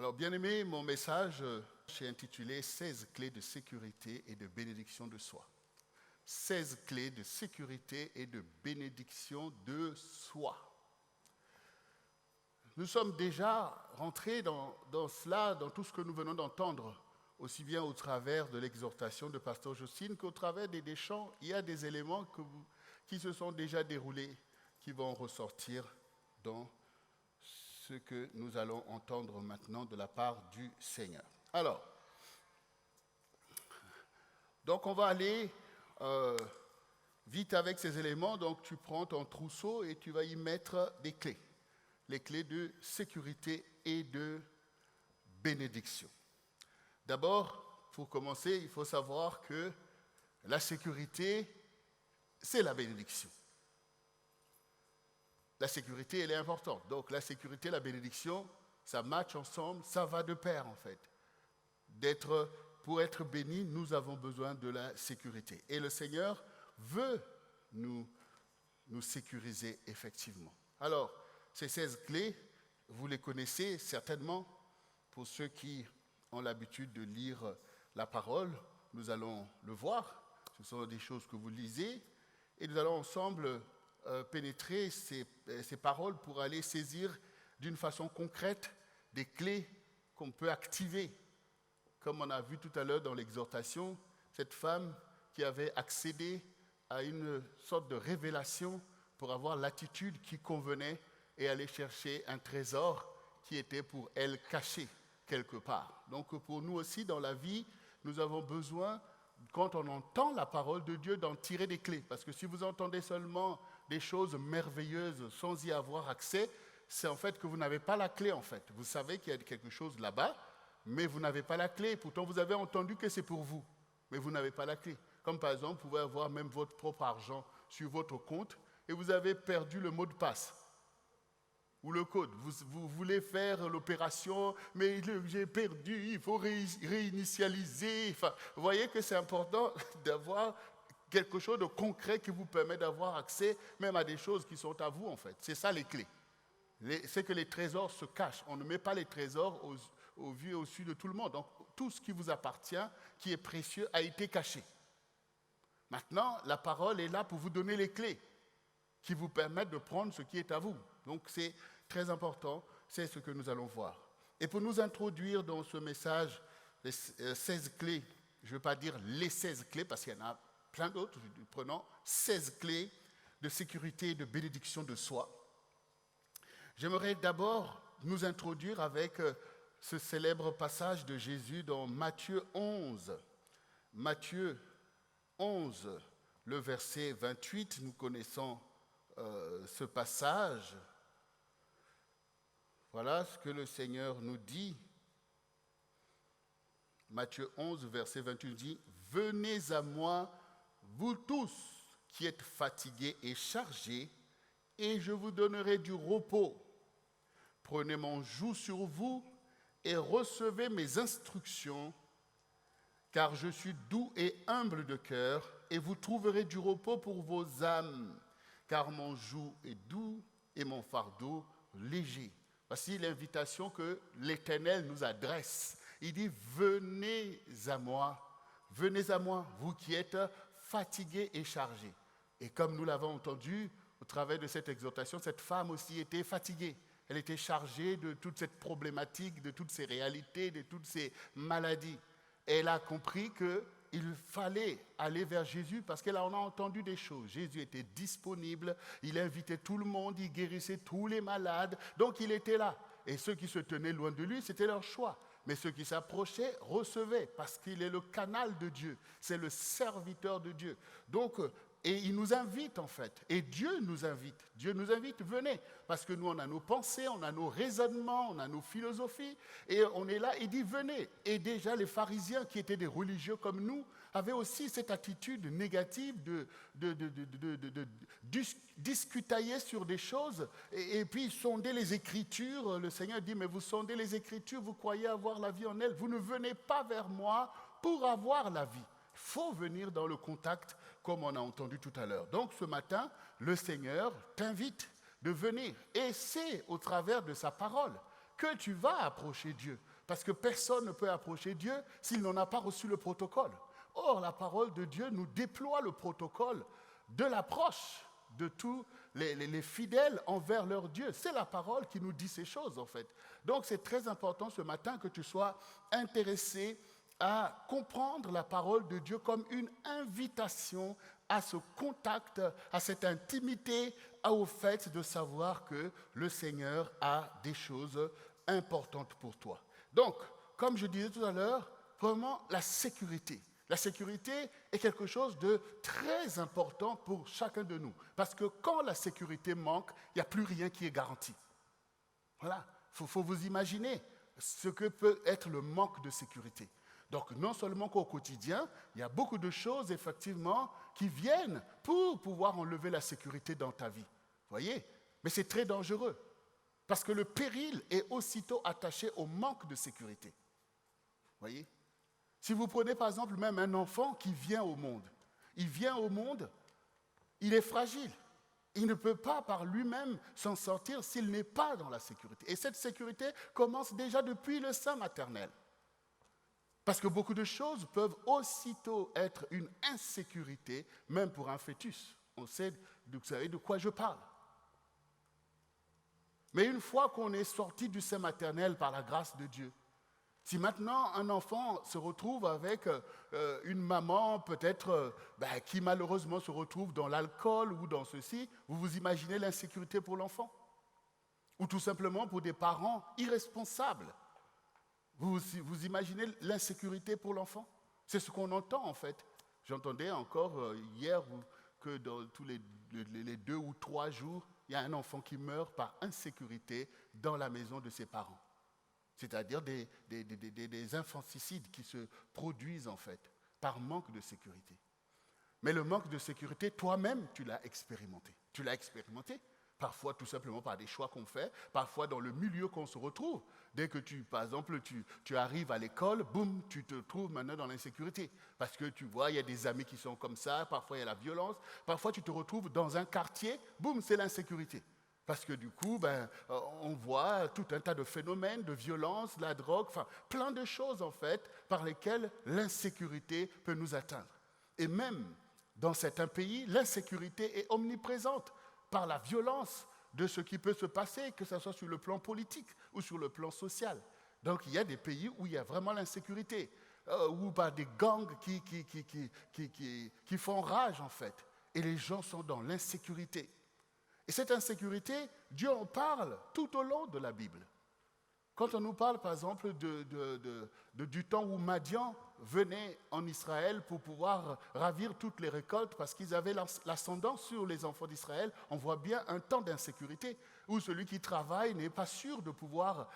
Alors, bien aimé, mon message, j'ai intitulé 16 clés de sécurité et de bénédiction de soi. 16 clés de sécurité et de bénédiction de soi. Nous sommes déjà rentrés dans cela, dans tout ce que nous venons d'entendre, aussi bien au travers de l'exhortation de Pasteur Jocelyne qu'au travers des chants. Il y a des éléments qui se sont déjà déroulés, qui vont ressortir dans ce que nous allons entendre maintenant de la part du Seigneur. Alors, donc on va aller vite avec ces éléments. Donc tu prends ton trousseau et tu vas y mettre des clés. Les clés de sécurité et de bénédiction. D'abord, pour commencer, il faut savoir que la sécurité, c'est la bénédiction. La sécurité, elle est importante. Donc la sécurité et la bénédiction, ça match ensemble, ça va de pair en fait. Pour être béni, nous avons besoin de la sécurité. Et le Seigneur veut nous sécuriser effectivement. Alors, ces 16 clés, vous les connaissez certainement. Pour ceux qui ont l'habitude de lire la parole, nous allons le voir. Ce sont des choses que vous lisez. Et nous allons ensemble pénétrer ces paroles pour aller saisir d'une façon concrète des clés qu'on peut activer. Comme on a vu tout à l'heure dans l'exhortation, cette femme qui avait accédé à une sorte de révélation pour avoir l'attitude qui convenait et aller chercher un trésor qui était pour elle caché quelque part. Donc pour nous aussi dans la vie, nous avons besoin, quand on entend la parole de Dieu, d'en tirer des clés. Parce que si vous entendez seulement des choses merveilleuses sans y avoir accès, c'est en fait que vous n'avez pas la clé en fait. Vous savez qu'il y a quelque chose là-bas, mais vous n'avez pas la clé. Pourtant, vous avez entendu que c'est pour vous, mais vous n'avez pas la clé. Comme par exemple, vous pouvez avoir même votre propre argent sur votre compte et vous avez perdu le mot de passe ou le code. Vous voulez faire l'opération, mais j'ai perdu, il faut réinitialiser. Enfin, vous voyez que c'est important d'avoir quelque chose de concret qui vous permet d'avoir accès même à des choses qui sont à vous en fait. C'est ça les clés. C'est que les trésors se cachent. On ne met pas les trésors au vu et au su de tout le monde. Donc tout ce qui vous appartient, qui est précieux, a été caché. Maintenant, la parole est là pour vous donner les clés qui vous permettent de prendre ce qui est à vous. Donc c'est très important, c'est ce que nous allons voir. Et pour nous introduire dans ce message, les 16 clés, je ne veux pas dire les 16 clés parce qu'il y en a plein d'autres, prenons 16 clés de sécurité et de bénédiction de soi. J'aimerais d'abord nous introduire avec ce célèbre passage de Jésus dans Matthieu 11. Matthieu 11, le verset 28, nous connaissons ce passage. Voilà ce que le Seigneur nous dit. Matthieu 11, verset 28 dit « Venez à moi, vous tous qui êtes fatigués et chargés, et je vous donnerai du repos. Prenez mon joug sur vous et recevez mes instructions, car je suis doux et humble de cœur, et vous trouverez du repos pour vos âmes, car mon joug est doux et mon fardeau léger. » Voici l'invitation que l'Éternel nous adresse. Il dit « Venez à moi, vous qui êtes fatigués et chargés. » Et comme nous l'avons entendu au travers de cette exhortation, cette femme aussi était fatiguée. Elle était chargée de toute cette problématique, de toutes ces réalités, de toutes ces maladies. Et elle a compris qu'il fallait aller vers Jésus parce qu'elle en a entendu des choses. Jésus était disponible, il invitait tout le monde, il guérissait tous les malades. Donc il était là. Et ceux qui se tenaient loin de lui, c'était leur choix. Mais ceux qui s'approchaient recevaient parce qu'il est le canal de Dieu. C'est le serviteur de Dieu. Donc, et il nous invite en fait. Et Dieu nous invite. Dieu nous invite, venez. Parce que nous, on a nos pensées, on a nos raisonnements, on a nos philosophies. Et on est là, il dit, venez. Et déjà, les pharisiens qui étaient des religieux comme nous, avaient aussi cette attitude négative de discutailler sur des choses. Et puis, sonder les Écritures. Le Seigneur dit, mais vous sondez les Écritures, vous croyez avoir la vie en elles. Vous ne venez pas vers moi pour avoir la vie. Il faut venir dans le contact comme on a entendu tout à l'heure. Donc ce matin, le Seigneur t'invite de venir. Et c'est au travers de sa parole que tu vas approcher Dieu. Parce que personne ne peut approcher Dieu s'il n'en a pas reçu le protocole. Or, la parole de Dieu nous déploie le protocole de l'approche de tous les fidèles envers leur Dieu. C'est la parole qui nous dit ces choses, en fait. Donc, c'est très important ce matin que tu sois intéressé à comprendre la parole de Dieu comme une invitation à ce contact, à cette intimité, au fait de savoir que le Seigneur a des choses importantes pour toi. Donc, comme je disais tout à l'heure, vraiment la sécurité. La sécurité est quelque chose de très important pour chacun de nous. Parce que quand la sécurité manque, il n'y a plus rien qui est garanti. Voilà, il faut vous imaginer ce que peut être le manque de sécurité. Donc non seulement qu'au quotidien, il y a beaucoup de choses effectivement qui viennent pour pouvoir enlever la sécurité dans ta vie. Vous voyez? Mais c'est très dangereux. Parce que le péril est aussitôt attaché au manque de sécurité. Vous voyez? Si vous prenez par exemple même un enfant qui vient au monde, il est fragile. Il ne peut pas par lui-même s'en sortir s'il n'est pas dans la sécurité. Et cette sécurité commence déjà depuis le sein maternel. Parce que beaucoup de choses peuvent aussitôt être une insécurité, même pour un fœtus. On sait, vous savez de quoi je parle. Mais une fois qu'on est sorti du sein maternel par la grâce de Dieu, si maintenant un enfant se retrouve avec une maman peut-être qui malheureusement se retrouve dans l'alcool ou dans ceci, vous imaginez l'insécurité pour l'enfant? Ou tout simplement pour des parents irresponsables. Vous imaginez l'insécurité pour l'enfant? C'est ce qu'on entend en fait. J'entendais encore hier que dans tous les 2 ou 3 jours, il y a un enfant qui meurt par insécurité dans la maison de ses parents. C'est-à-dire des infanticides qui se produisent en fait par manque de sécurité. Mais le manque de sécurité, toi-même, tu l'as expérimenté. Tu l'as expérimenté, parfois tout simplement par des choix qu'on fait, parfois dans le milieu qu'on se retrouve. Dès que par exemple, tu arrives à l'école, boum, tu te trouves maintenant dans l'insécurité. Parce que tu vois, il y a des amis qui sont comme ça, parfois il y a la violence, parfois tu te retrouves dans un quartier, boum, c'est l'insécurité. Parce que du coup, on voit tout un tas de phénomènes, de violence, de la drogue, enfin plein de choses en fait par lesquelles l'insécurité peut nous atteindre. Et même dans certains pays, l'insécurité est omniprésente par la violence de ce qui peut se passer, que ce soit sur le plan politique ou sur le plan social. Donc il y a des pays où il y a vraiment l'insécurité, ou par des gangs qui font rage en fait. Et les gens sont dans l'insécurité. Et cette insécurité, Dieu en parle tout au long de la Bible. Quand on nous parle, par exemple, du temps où Madian venait en Israël pour pouvoir ravir toutes les récoltes parce qu'ils avaient l'ascendant sur les enfants d'Israël, on voit bien un temps d'insécurité où celui qui travaille n'est pas sûr de pouvoir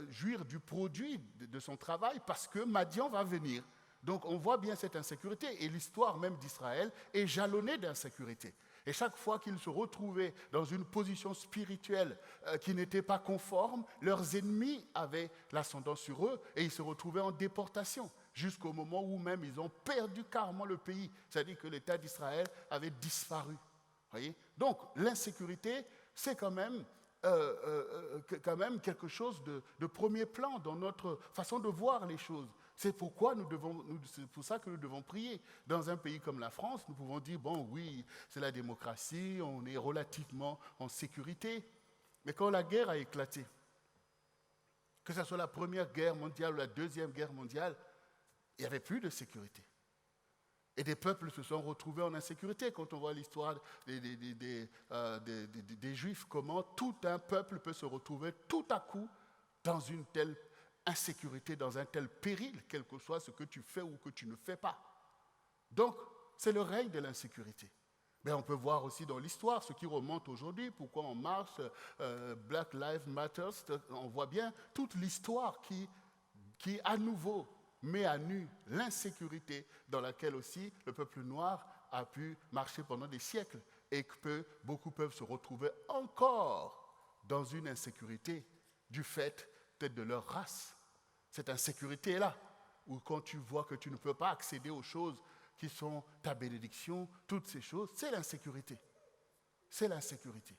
jouir du produit de son travail parce que Madian va venir. Donc on voit bien cette insécurité et l'histoire même d'Israël est jalonnée d'insécurité. Et chaque fois qu'ils se retrouvaient dans une position spirituelle qui n'était pas conforme, leurs ennemis avaient l'ascendant sur eux et ils se retrouvaient en déportation jusqu'au moment où même ils ont perdu carrément le pays. C'est-à-dire que l'État d'Israël avait disparu. Voyez? Donc l'insécurité, c'est quand même quelque chose de premier plan dans notre façon de voir les choses. C'est pour ça que nous devons prier. Dans un pays comme la France, nous pouvons dire, bon oui, c'est la démocratie, on est relativement en sécurité. Mais quand la guerre a éclaté, que ce soit la Première Guerre mondiale ou la Deuxième Guerre mondiale, il n'y avait plus de sécurité. Et des peuples se sont retrouvés en insécurité. Quand on voit l'histoire des Juifs, comment tout un peuple peut se retrouver tout à coup dans une telle insécurité, dans un tel péril, quel que soit ce que tu fais ou que tu ne fais pas. Donc, c'est le règne de l'insécurité. Mais on peut voir aussi dans l'histoire ce qui remonte aujourd'hui, pourquoi on marche, Black Lives Matter, on voit bien toute l'histoire qui à nouveau met à nu l'insécurité dans laquelle aussi le peuple noir a pu marcher pendant des siècles et que beaucoup peuvent se retrouver encore dans une insécurité du fait peut-être de leur race. Cette insécurité est là, où quand tu vois que tu ne peux pas accéder aux choses qui sont ta bénédiction, toutes ces choses, c'est l'insécurité. C'est l'insécurité.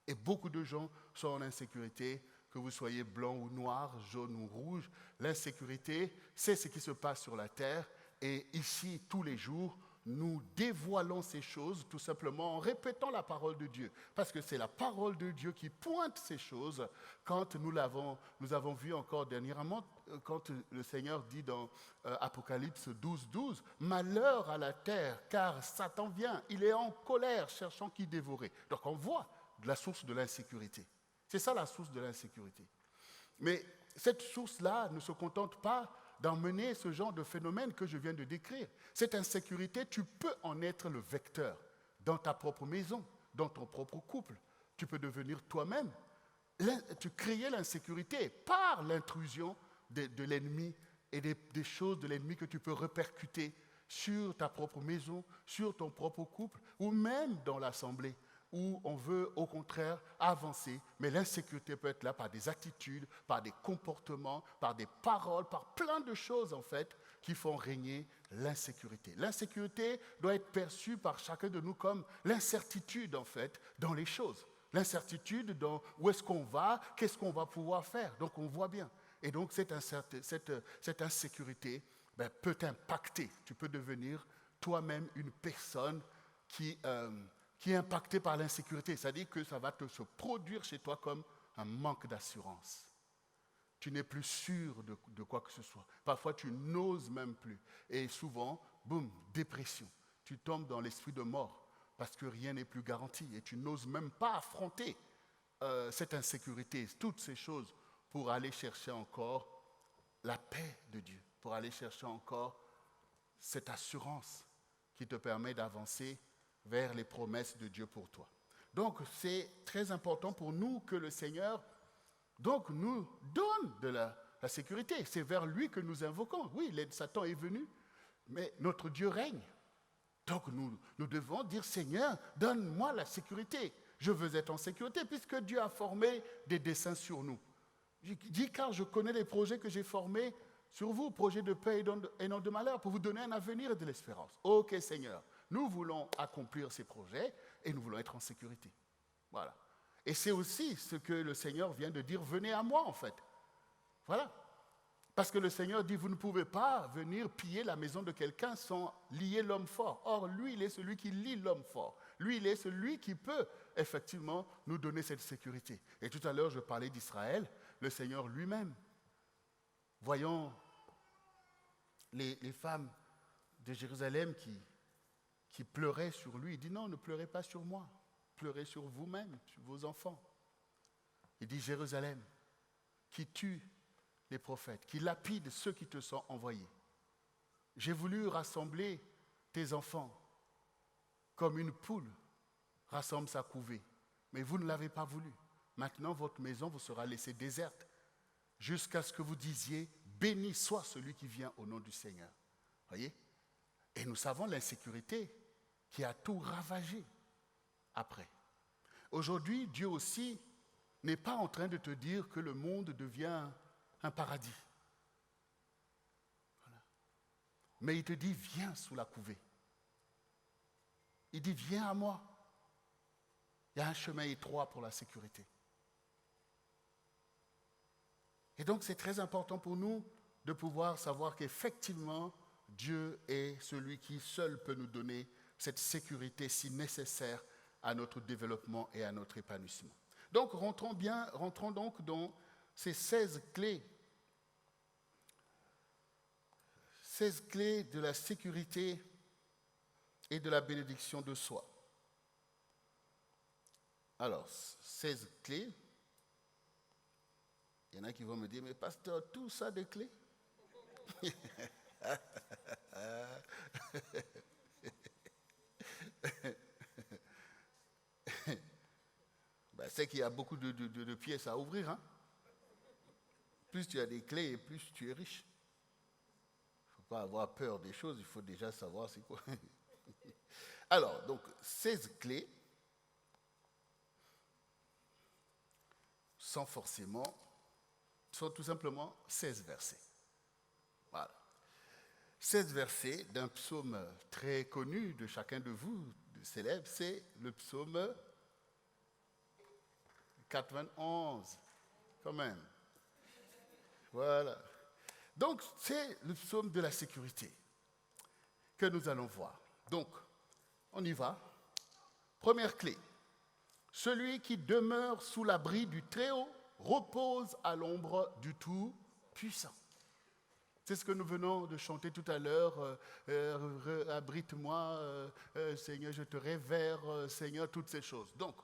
Et beaucoup de gens sont en insécurité que vous soyez blanc ou noir, jaune ou rouge, l'insécurité, c'est ce qui se passe sur la terre. Et ici, tous les jours, nous dévoilons ces choses tout simplement en répétant la parole de Dieu. Parce que c'est la parole de Dieu qui pointe ces choses. Quand nous avons vu encore dernièrement, quand le Seigneur dit dans Apocalypse 12, 12, « Malheur à la terre, car Satan vient, il est en colère, cherchant qui dévorer. » Donc on voit la source de l'insécurité. C'est ça la source de l'insécurité. Mais cette source-là ne se contente pas d'emmener ce genre de phénomène que je viens de décrire. Cette insécurité, tu peux en être le vecteur dans ta propre maison, dans ton propre couple. Tu peux devenir toi-même. Tu crées l'insécurité par l'intrusion de l'ennemi et des choses de l'ennemi que tu peux répercuter sur ta propre maison, sur ton propre couple ou même dans l'assemblée, où on veut au contraire avancer, mais l'insécurité peut être là par des attitudes, par des comportements, par des paroles, par plein de choses en fait qui font régner l'insécurité. L'insécurité doit être perçue par chacun de nous comme l'incertitude en fait dans les choses. L'incertitude dans où est-ce qu'on va, qu'est-ce qu'on va pouvoir faire. Donc on voit bien. Et donc cette insécurité peut t'impacter. Tu peux devenir toi-même une personne qui est impacté par l'insécurité. C'est-à-dire que ça va se produire chez toi comme un manque d'assurance. Tu n'es plus sûr de quoi que ce soit. Parfois, tu n'oses même plus. Et souvent, boum, dépression. Tu tombes dans l'esprit de mort parce que rien n'est plus garanti. Et tu n'oses même pas affronter cette insécurité, toutes ces choses, pour aller chercher encore la paix de Dieu, pour aller chercher encore cette assurance qui te permet d'avancer vers les promesses de Dieu pour toi. Donc, c'est très important pour nous que le Seigneur nous donne de la sécurité. C'est vers lui que nous invoquons. Oui, Satan est venu, mais notre Dieu règne. Donc, nous devons dire, Seigneur, donne-moi la sécurité. Je veux être en sécurité puisque Dieu a formé des desseins sur nous. Je dis, car je connais les projets que j'ai formés sur vous, projets de paix et non de malheur, pour vous donner un avenir et de l'espérance. Ok, Seigneur. Nous voulons accomplir ces projets et nous voulons être en sécurité. Voilà. Et c'est aussi ce que le Seigneur vient de dire, venez à moi en fait. Voilà. Parce que le Seigneur dit, vous ne pouvez pas venir piller la maison de quelqu'un sans lier l'homme fort. Or, lui, il est celui qui lie l'homme fort. Lui, il est celui qui peut effectivement nous donner cette sécurité. Et tout à l'heure, je parlais d'Israël, le Seigneur lui-même. Voyons les femmes de Jérusalem qui pleuraient sur lui. Il dit, non, ne pleurez pas sur moi. Pleurez sur vous-même, sur vos enfants. Il dit, Jérusalem, qui tue les prophètes, qui lapide ceux qui te sont envoyés. J'ai voulu rassembler tes enfants comme une poule rassemble sa couvée, mais vous ne l'avez pas voulu. Maintenant, votre maison vous sera laissée déserte jusqu'à ce que vous disiez, béni soit celui qui vient au nom du Seigneur. Voyez? Et nous savons l'insécurité qui a tout ravagé après. Aujourd'hui, Dieu aussi n'est pas en train de te dire que le monde devient un paradis. Voilà. Mais il te dit, viens sous la couvée. Il dit, viens à moi. Il y a un chemin étroit pour la sécurité. Et donc, c'est très important pour nous de pouvoir savoir qu'effectivement, Dieu est celui qui seul peut nous donner cette sécurité si nécessaire à notre développement et à notre épanouissement. Donc, rentrons donc dans ces 16 clés. 16 clés de la sécurité et de la bénédiction de soi. Alors, 16 clés. Il y en a qui vont me dire, mais pasteur, tout ça des clés? C'est qu'il y a beaucoup de pièces à ouvrir. Hein? Plus tu as des clés, plus tu es riche. Il ne faut pas avoir peur des choses, il faut déjà savoir c'est quoi. Alors, donc, 16 clés, sont tout simplement 16 versets. Voilà. 16 versets d'un psaume très connu de chacun de vous, célèbre, c'est le psaume 91. quand même. Voilà. Donc, c'est le psaume de la sécurité que nous allons voir. Donc, on y va. Première clé. Celui qui demeure sous l'abri du Très-Haut repose à l'ombre du Tout-Puissant. C'est ce que nous venons de chanter tout à l'heure. Abrite-moi, Seigneur, je te révère, Seigneur, toutes ces choses. Donc,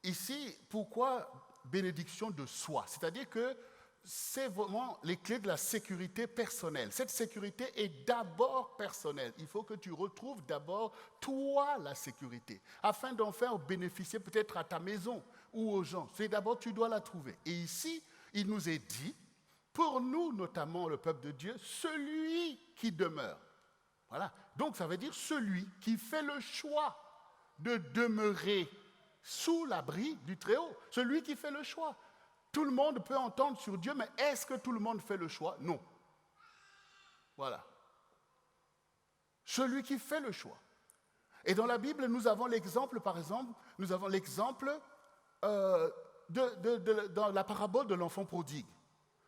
ici, pourquoi bénédiction de soi? C'est-à-dire que c'est vraiment les clés de la sécurité personnelle. Cette sécurité est d'abord personnelle. Il faut que tu retrouves d'abord, toi, la sécurité, afin d'en faire bénéficier peut-être à ta maison ou aux gens. C'est d'abord, tu dois la trouver. Et ici, il nous est dit, pour nous, notamment le peuple de Dieu, celui qui demeure. Voilà. Donc, ça veut dire celui qui fait le choix de demeurer sous l'abri du Très-Haut. Celui qui fait le choix. Tout le monde peut entendre sur Dieu, mais est-ce que tout le monde fait le choix? Non. Voilà. Celui qui fait le choix. Et dans la Bible, nous avons l'exemple, par exemple, dans la parabole de l'enfant prodigue.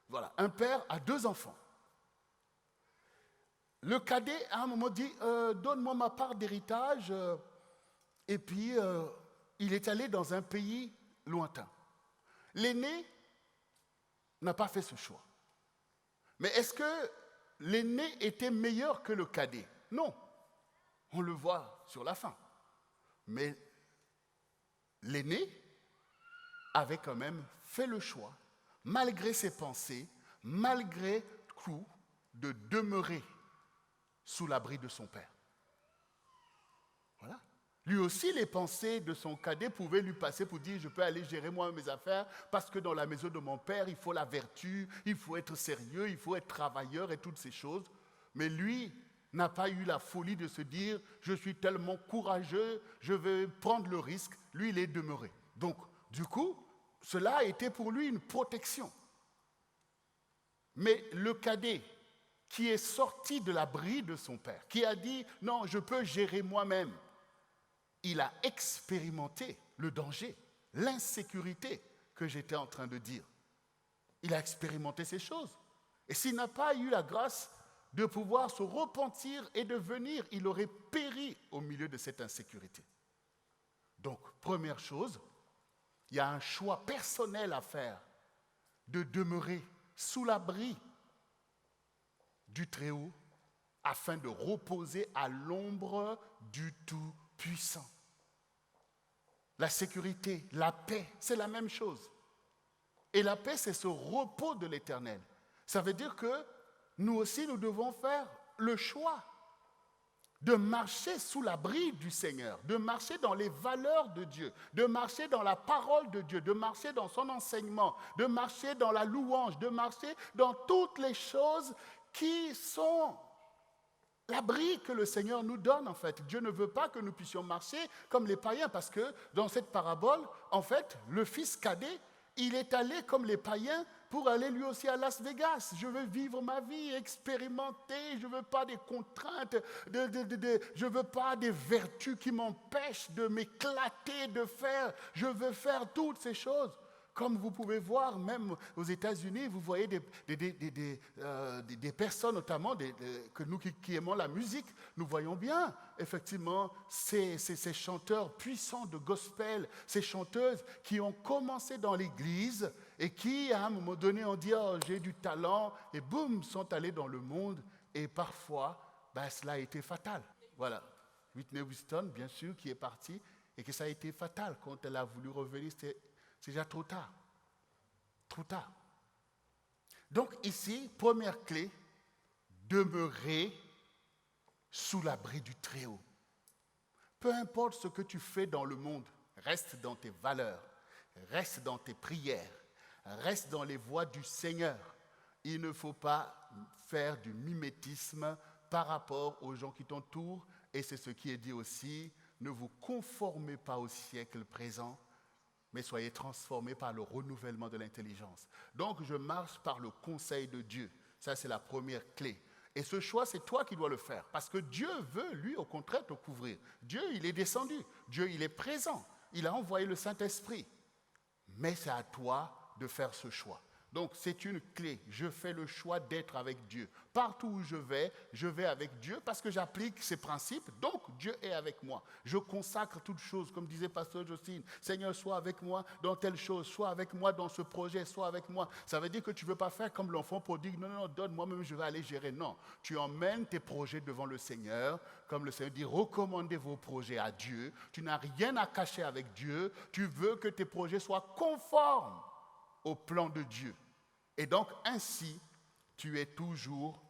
Voilà, un père a 2 enfants. Le cadet, à un moment, dit donne-moi ma part d'héritage. Et puis, il est allé dans un pays lointain. L'aîné n'a pas fait ce choix. Mais est-ce que l'aîné était meilleur que le cadet? Non. On le voit sur la fin. Mais l'aîné avait quand même fait le choix, malgré ses pensées, malgré tout, de demeurer sous l'abri de son père. Voilà. Lui aussi, les pensées de son cadet pouvaient lui passer pour dire « je peux aller gérer moi mes affaires parce que dans la maison de mon père, il faut la vertu, il faut être sérieux, il faut être travailleur et toutes ces choses. » Mais lui n'a pas eu la folie de se dire « je suis tellement courageux, je vais prendre le risque ». Lui, il est demeuré. Donc, du coup, cela a été pour lui une protection. Mais le cadet qui est sorti de l'abri de son père, qui a dit « non, je peux gérer moi-même », il a expérimenté le danger, l'insécurité que j'étais en train de dire. Il a expérimenté ces choses. Et s'il n'a pas eu la grâce de pouvoir se repentir et de venir, il aurait péri au milieu de cette insécurité. Donc, première chose, il y a un choix personnel à faire de demeurer sous l'abri du Très-Haut afin de reposer à l'ombre du Tout-Puissant. La sécurité, la paix, c'est la même chose. Et la paix, c'est ce repos de l'Éternel. Ça veut dire que nous aussi, nous devons faire le choix de marcher sous l'abri du Seigneur, de marcher dans les valeurs de Dieu, de marcher dans la parole de Dieu, de marcher dans son enseignement, de marcher dans la louange, de marcher dans toutes les choses qui sont l'abri que le Seigneur nous donne, en fait. Dieu ne veut pas que nous puissions marcher comme les païens, parce que dans cette parabole, en fait, le fils cadet, il est allé comme les païens pour aller lui aussi à Las Vegas. Je veux vivre ma vie, expérimenter, je ne veux pas des contraintes, je ne veux pas des vertus qui m'empêchent de m'éclater, de faire, je veux faire toutes ces choses. Comme vous pouvez voir, même aux États-Unis, vous voyez des personnes, notamment que nous qui aimons la musique, nous voyons bien, effectivement, ces chanteurs puissants de gospel, ces chanteuses qui ont commencé dans l'église et qui, à un moment donné, ont dit « oh, j'ai du talent » et boum, sont allés dans le monde et parfois, cela a été fatal. Voilà. Whitney Houston, bien sûr, qui est partie et que ça a été fatal quand elle a voulu revenir. C'est déjà trop tard. Trop tard. Donc ici, première clé, demeurer sous l'abri du Très-Haut. Peu importe ce que tu fais dans le monde, reste dans tes valeurs, reste dans tes prières, reste dans les voies du Seigneur. Il ne faut pas faire du mimétisme par rapport aux gens qui t'entourent, et c'est ce qui est dit aussi, ne vous conformez pas au siècle présent, mais soyez transformés par le renouvellement de l'intelligence. Donc, je marche par le conseil de Dieu. Ça, c'est la première clé. Et ce choix, c'est toi qui dois le faire. Parce que Dieu veut, lui, au contraire, te couvrir. Dieu, il est descendu. Dieu, il est présent. Il a envoyé le Saint-Esprit. Mais c'est à toi de faire ce choix. Donc, c'est une clé. Je fais le choix d'être avec Dieu. Partout où je vais avec Dieu parce que j'applique ses principes. Donc, Dieu est avec moi. Je consacre toutes choses, comme disait Pasteur Justine. Seigneur, sois avec moi dans telle chose, sois avec moi dans ce projet, sois avec moi. Ça veut dire que tu ne veux pas faire comme l'enfant prodigue. Non, non, non, donne, moi-même, je vais aller gérer. Non, tu emmènes tes projets devant le Seigneur. Comme le Seigneur dit, recommandez vos projets à Dieu. Tu n'as rien à cacher avec Dieu. Tu veux que tes projets soient conformes au plan de Dieu. Et donc, ainsi, tu es toujours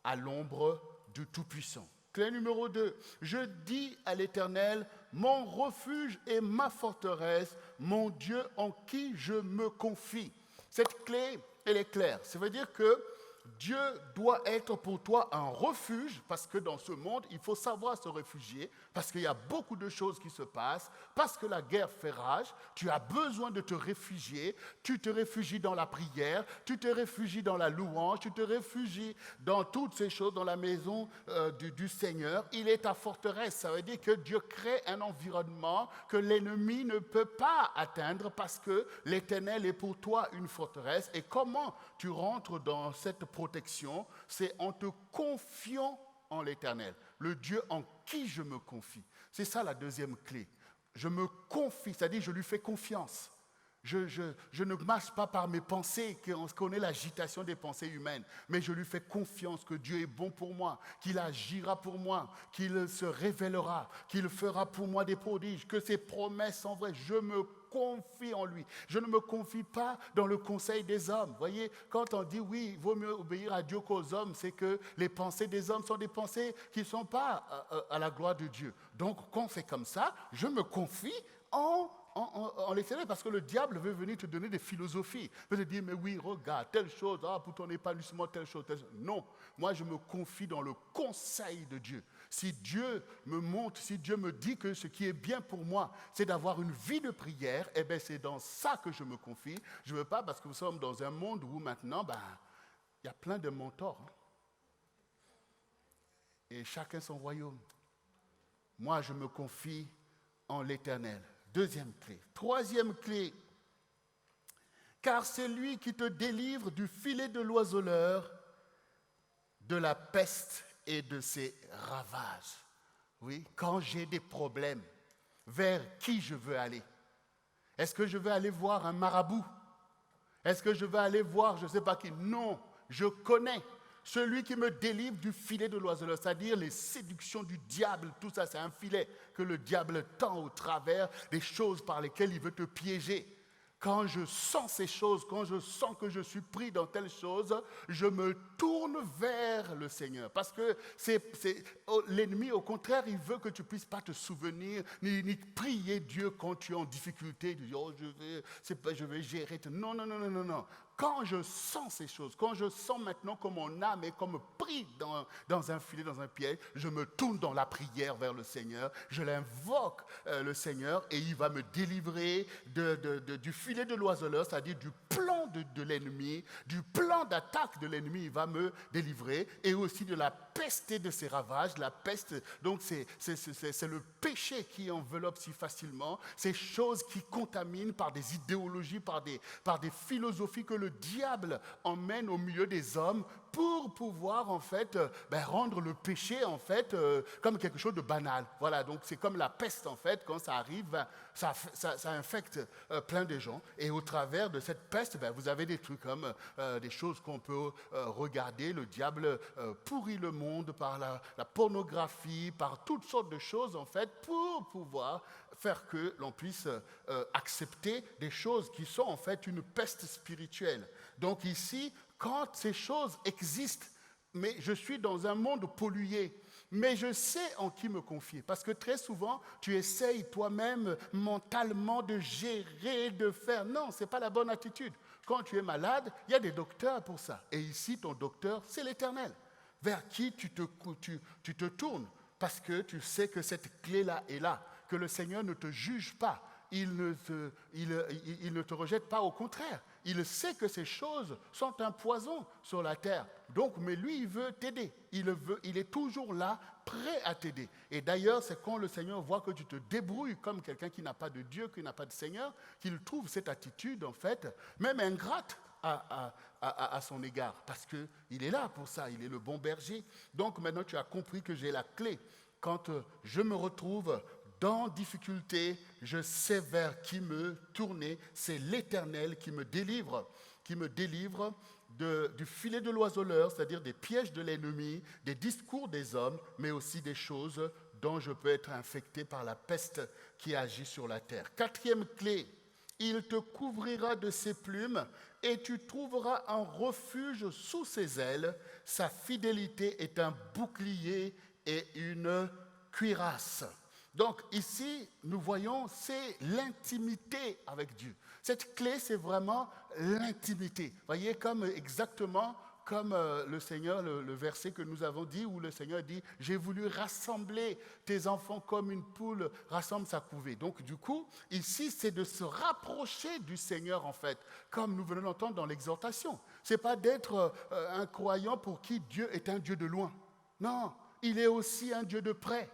à l'ombre du Tout-Puissant. Clé numéro 2. Je dis à l'Éternel, mon refuge et ma forteresse, mon Dieu en qui je me confie. Cette clé, elle est claire. Ça veut dire que Dieu doit être pour toi un refuge, parce que dans ce monde, il faut savoir se réfugier, parce qu'il y a beaucoup de choses qui se passent, parce que la guerre fait rage, tu as besoin de te réfugier, tu te réfugies dans la prière, tu te réfugies dans la louange, tu te réfugies dans toutes ces choses, dans la maison du Seigneur. Il est ta forteresse, ça veut dire que Dieu crée un environnement que l'ennemi ne peut pas atteindre, parce que l'Éternel est pour toi une forteresse. Et comment tu rentres dans cette protection? C'est en te confiant en l'Éternel, le Dieu en qui je me confie. C'est ça la deuxième clé. Je me confie, c'est-à-dire je lui fais confiance. Je ne marche pas par mes pensées, qu'on connaît l'agitation des pensées humaines, mais je lui fais confiance que Dieu est bon pour moi, qu'il agira pour moi, qu'il se révélera, qu'il fera pour moi des prodiges, que ses promesses sont vraies. Je me confie en lui. Je ne me confie pas dans le conseil des hommes. Vous voyez, quand on dit oui, il vaut mieux obéir à Dieu qu'aux hommes, c'est que les pensées des hommes sont des pensées qui ne sont pas à la gloire de Dieu. Donc, quand on fait comme ça, je me confie en l'Éternel, parce que le diable veut venir te donner des philosophies. Il veut te dire, mais oui, regarde, telle chose, pour ton épanouissement, telle chose, telle chose. Non, moi je me confie dans le conseil de Dieu. Si Dieu me montre, si Dieu me dit que ce qui est bien pour moi, c'est d'avoir une vie de prière, eh bien c'est dans ça que je me confie. Je ne veux pas, parce que nous sommes dans un monde où maintenant, il y a plein de mentors. Et chacun son royaume. Moi je me confie en l'Éternel. Deuxième clé. Troisième clé. Car c'est lui qui te délivre du filet de l'oiseleur, de la peste et de ses ravages. Oui, quand j'ai des problèmes, vers qui je veux aller? Est-ce que je veux aller voir un marabout? Est-ce que je veux aller voir je ne sais pas qui? Non, je connais celui qui me délivre du filet de l'oiseleur, c'est-à-dire les séductions du diable. Tout ça, c'est un filet que le diable tend au travers des choses par lesquelles il veut te piéger. Quand je sens ces choses, quand je sens que je suis pris dans telle chose, je me tourne vers le Seigneur. Parce que l'ennemi, au contraire, il veut que tu ne puisses pas te souvenir, ni prier Dieu quand tu es en difficulté. Tu dis, oh, je vais gérer. Non, non, non, non, non, non. Quand je sens ces choses, quand je sens maintenant que mon âme est comme pris dans un filet, dans un piège, je me tourne dans la prière vers le Seigneur, je l'invoque le Seigneur et il va me délivrer du filet de l'oiseleur, c'est-à-dire du plan de l'ennemi, du plan d'attaque de l'ennemi, il va me délivrer, et aussi de la peste et de ses ravages. La peste, donc c'est le péché qui enveloppe si facilement, ces choses qui contaminent par des idéologies, par des philosophies que le diable emmène au milieu des hommes pour pouvoir en fait rendre le péché en fait comme quelque chose de banal. Voilà, donc c'est comme la peste en fait, quand ça arrive, ça infecte plein de gens, et au travers de cette peste, vous avez des trucs comme des choses qu'on peut regarder. Le diable pourrit le monde par la pornographie, par toutes sortes de choses en fait, pour pouvoir faire que l'on puisse accepter des choses qui sont en fait une peste spirituelle. Donc ici, quand ces choses existent, mais je suis dans un monde pollué, mais je sais en qui me confier. Parce que très souvent, tu essayes toi-même mentalement de gérer, de faire. Non, ce n'est pas la bonne attitude. Quand tu es malade, il y a des docteurs pour ça. Et ici, ton docteur, c'est l'Éternel. Vers qui tu te tournes, parce que tu sais que cette clé-là est là, que le Seigneur ne te juge pas. Il ne te rejette pas, au contraire. Il sait que ces choses sont un poison sur la terre. Donc, mais lui, il veut t'aider. Il est toujours là, prêt à t'aider. Et d'ailleurs, c'est quand le Seigneur voit que tu te débrouilles comme quelqu'un qui n'a pas de Dieu, qui n'a pas de Seigneur, qu'il trouve cette attitude, en fait, même ingrate à son égard. Parce qu'il est là pour ça, il est le bon berger. Donc maintenant, tu as compris que j'ai la clé. Quand je me retrouve dans difficulté, je sais vers qui me tourner. C'est l'Éternel qui me délivre du filet de l'oiseleur, c'est-à-dire des pièges de l'ennemi, des discours des hommes, mais aussi des choses dont je peux être infecté par la peste qui agit sur la terre. Quatrième clé, il te couvrira de ses plumes et tu trouveras un refuge sous ses ailes. Sa fidélité est un bouclier et une cuirasse. Donc ici, nous voyons, c'est l'intimité avec Dieu. Cette clé, c'est vraiment l'intimité. Vous voyez, exactement comme le Seigneur, le verset que nous avons dit, où le Seigneur dit « J'ai voulu rassembler tes enfants comme une poule rassemble sa couvée ». Donc du coup, ici, c'est de se rapprocher du Seigneur, en fait, comme nous venons d'entendre dans l'exhortation. Ce n'est pas d'être un croyant pour qui Dieu est un Dieu de loin. Non, il est aussi un Dieu de près.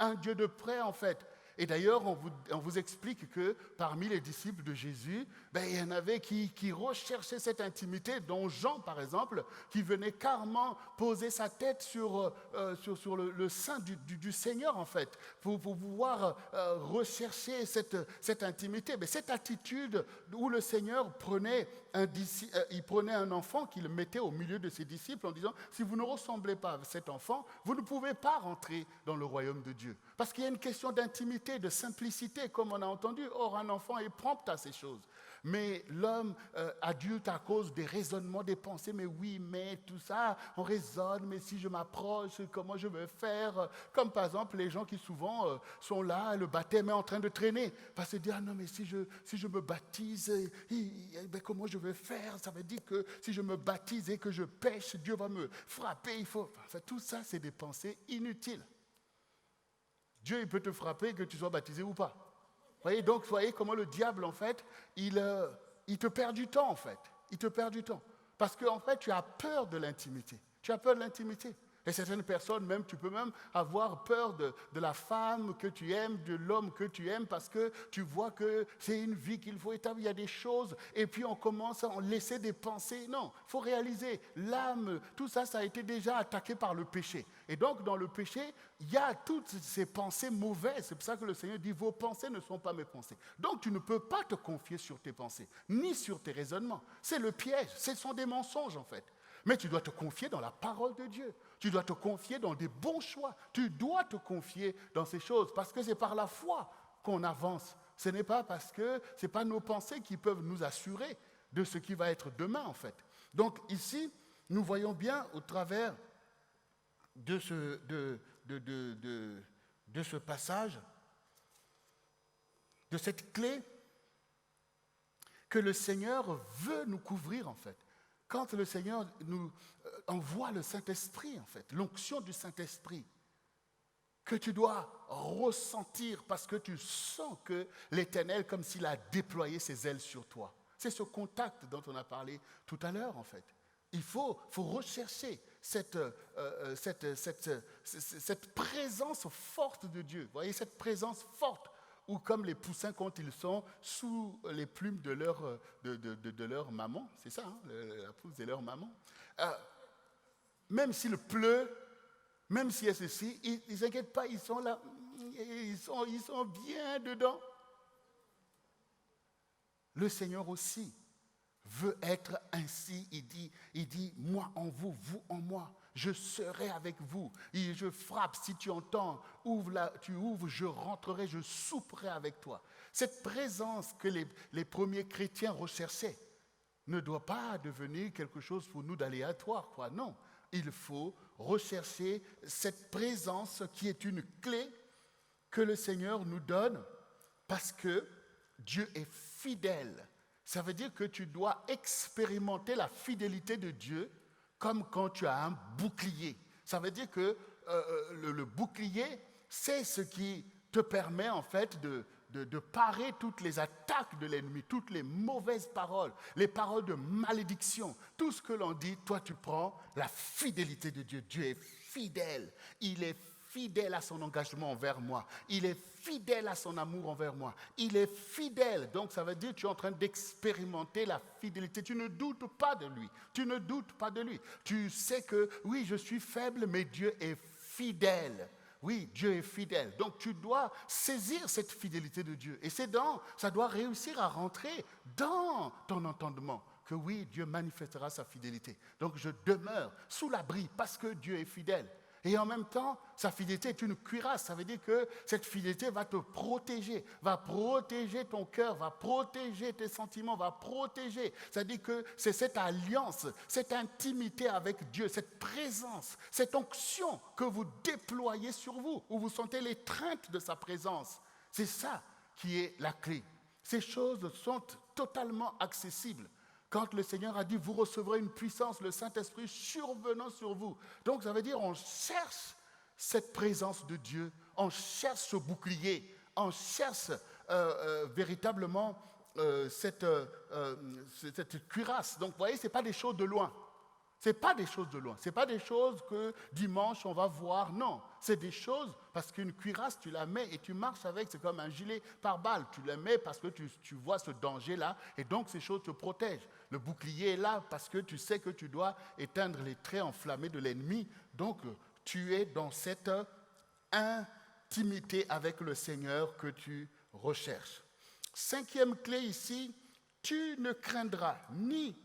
Un Dieu de près, en fait. Et d'ailleurs, on vous explique que parmi les disciples de Jésus, il y en avait qui recherchaient cette intimité, dont Jean, par exemple, qui venait carrément poser sa tête sur le sein du Seigneur, en fait, pour pouvoir rechercher cette intimité. Mais cette attitude où le Seigneur prenait un enfant qu'il mettait au milieu de ses disciples en disant « Si vous ne ressemblez pas à cet enfant, vous ne pouvez pas rentrer dans le royaume de Dieu. » Parce qu'il y a une question d'intimité, de simplicité, comme on a entendu. Or, un enfant est prompt à ces choses. Mais l'homme adulte, à cause des raisonnements, des pensées, mais oui, mais tout ça, on raisonne, mais si je m'approche, comment je vais faire? Comme par exemple les gens qui souvent sont là, le baptême est en train de traîner. Parce qu'ils disent, ah non, mais si je me baptise, comment je vais faire? Ça veut dire que si je me baptise et que je pêche, Dieu va me frapper. Enfin, tout ça, c'est des pensées inutiles. Dieu, il peut te frapper que tu sois baptisé ou pas. Vous voyez comment le diable, en fait, il te perd du temps, en fait. Il te perd du temps. Parce qu'en fait, tu as peur de l'intimité. Tu as peur de l'intimité. Et certaines personnes, tu peux même avoir peur de la femme que tu aimes, de l'homme que tu aimes, parce que tu vois que c'est une vie qu'il faut établir. Il y a des choses, et puis on commence à en laisser des pensées. Non, il faut réaliser, l'âme, tout ça, ça a été déjà attaqué par le péché. Et donc, dans le péché, il y a toutes ces pensées mauvaises. C'est pour ça que le Seigneur dit, vos pensées ne sont pas mes pensées. Donc, tu ne peux pas te confier sur tes pensées, ni sur tes raisonnements. C'est le piège, ce sont des mensonges, en fait. Mais tu dois te confier dans la parole de Dieu. Tu dois te confier dans des bons choix. Tu dois te confier dans ces choses parce que c'est par la foi qu'on avance. Ce n'est pas parce que ce n'est pas nos pensées qui peuvent nous assurer de ce qui va être demain, en fait. Donc ici, nous voyons bien au travers de ce passage, de cette clé, que le Seigneur veut nous couvrir, en fait. Quand le Seigneur nous envoie le Saint-Esprit, en fait, l'onction du Saint-Esprit, que tu dois ressentir parce que tu sens que l'Éternel, comme s'il a déployé ses ailes sur toi. C'est ce contact dont on a parlé tout à l'heure, en fait. Il faut rechercher cette présence forte de Dieu. Vous voyez, cette présence forte. Ou comme les poussins quand ils sont sous les plumes de leur maman, c'est ça, hein, la pousse de leur maman. Même s'il pleut, même s'il y a ceci, ils ne s'inquiètent pas, ils sont là, ils sont bien dedans. Le Seigneur aussi veut être ainsi, il dit, moi en vous, vous en moi. Je serai avec vous. Et je frappe, si tu entends, tu ouvres, je rentrerai, je souperai avec toi. Cette présence que les premiers chrétiens recherchaient ne doit pas devenir quelque chose pour nous d'aléatoire, quoi. Non, il faut rechercher cette présence qui est une clé que le Seigneur nous donne parce que Dieu est fidèle. Ça veut dire que tu dois expérimenter la fidélité de Dieu comme quand tu as un bouclier. Ça veut dire que le bouclier, c'est ce qui te permet en fait de parer toutes les attaques de l'ennemi, toutes les mauvaises paroles, les paroles de malédiction, tout ce que l'on dit, toi tu prends la fidélité de Dieu. Dieu est fidèle, il est fidèle à son engagement envers moi, il est fidèle à son amour envers moi, il est fidèle. Donc ça veut dire que tu es en train d'expérimenter la fidélité, tu ne doutes pas de lui, tu ne doutes pas de lui. Tu sais que oui, je suis faible, mais Dieu est fidèle. Oui, Dieu est fidèle. Donc tu dois saisir cette fidélité de Dieu. Et ça doit réussir à rentrer dans ton entendement. Que oui, Dieu manifestera sa fidélité. Donc je demeure sous l'abri parce que Dieu est fidèle. Et en même temps, sa fidélité est une cuirasse. Ça veut dire que cette fidélité va te protéger, va protéger ton cœur, va protéger tes sentiments, va protéger. Ça veut dire que c'est cette alliance, cette intimité avec Dieu, cette présence, cette onction que vous déployez sur vous, où vous sentez l'étreinte de sa présence. C'est ça qui est la clé. Ces choses sont totalement accessibles. Quand le Seigneur a dit, vous recevrez une puissance, le Saint-Esprit survenant sur vous. Donc ça veut dire, on cherche cette présence de Dieu, on cherche ce bouclier, on cherche véritablement cette cuirasse. Donc vous voyez, ce n'est pas des choses de loin. Ce n'est pas des choses de loin. Ce n'est pas des choses que dimanche on va voir. Non, c'est des choses parce qu'une cuirasse, tu la mets et tu marches avec. C'est comme un gilet pare-balles. Tu la mets parce que tu vois ce danger-là et donc ces choses te protègent. Le bouclier est là parce que tu sais que tu dois éteindre les traits enflammés de l'ennemi. Donc tu es dans cette intimité avec le Seigneur que tu recherches. 5e clé ici, tu ne craindras ni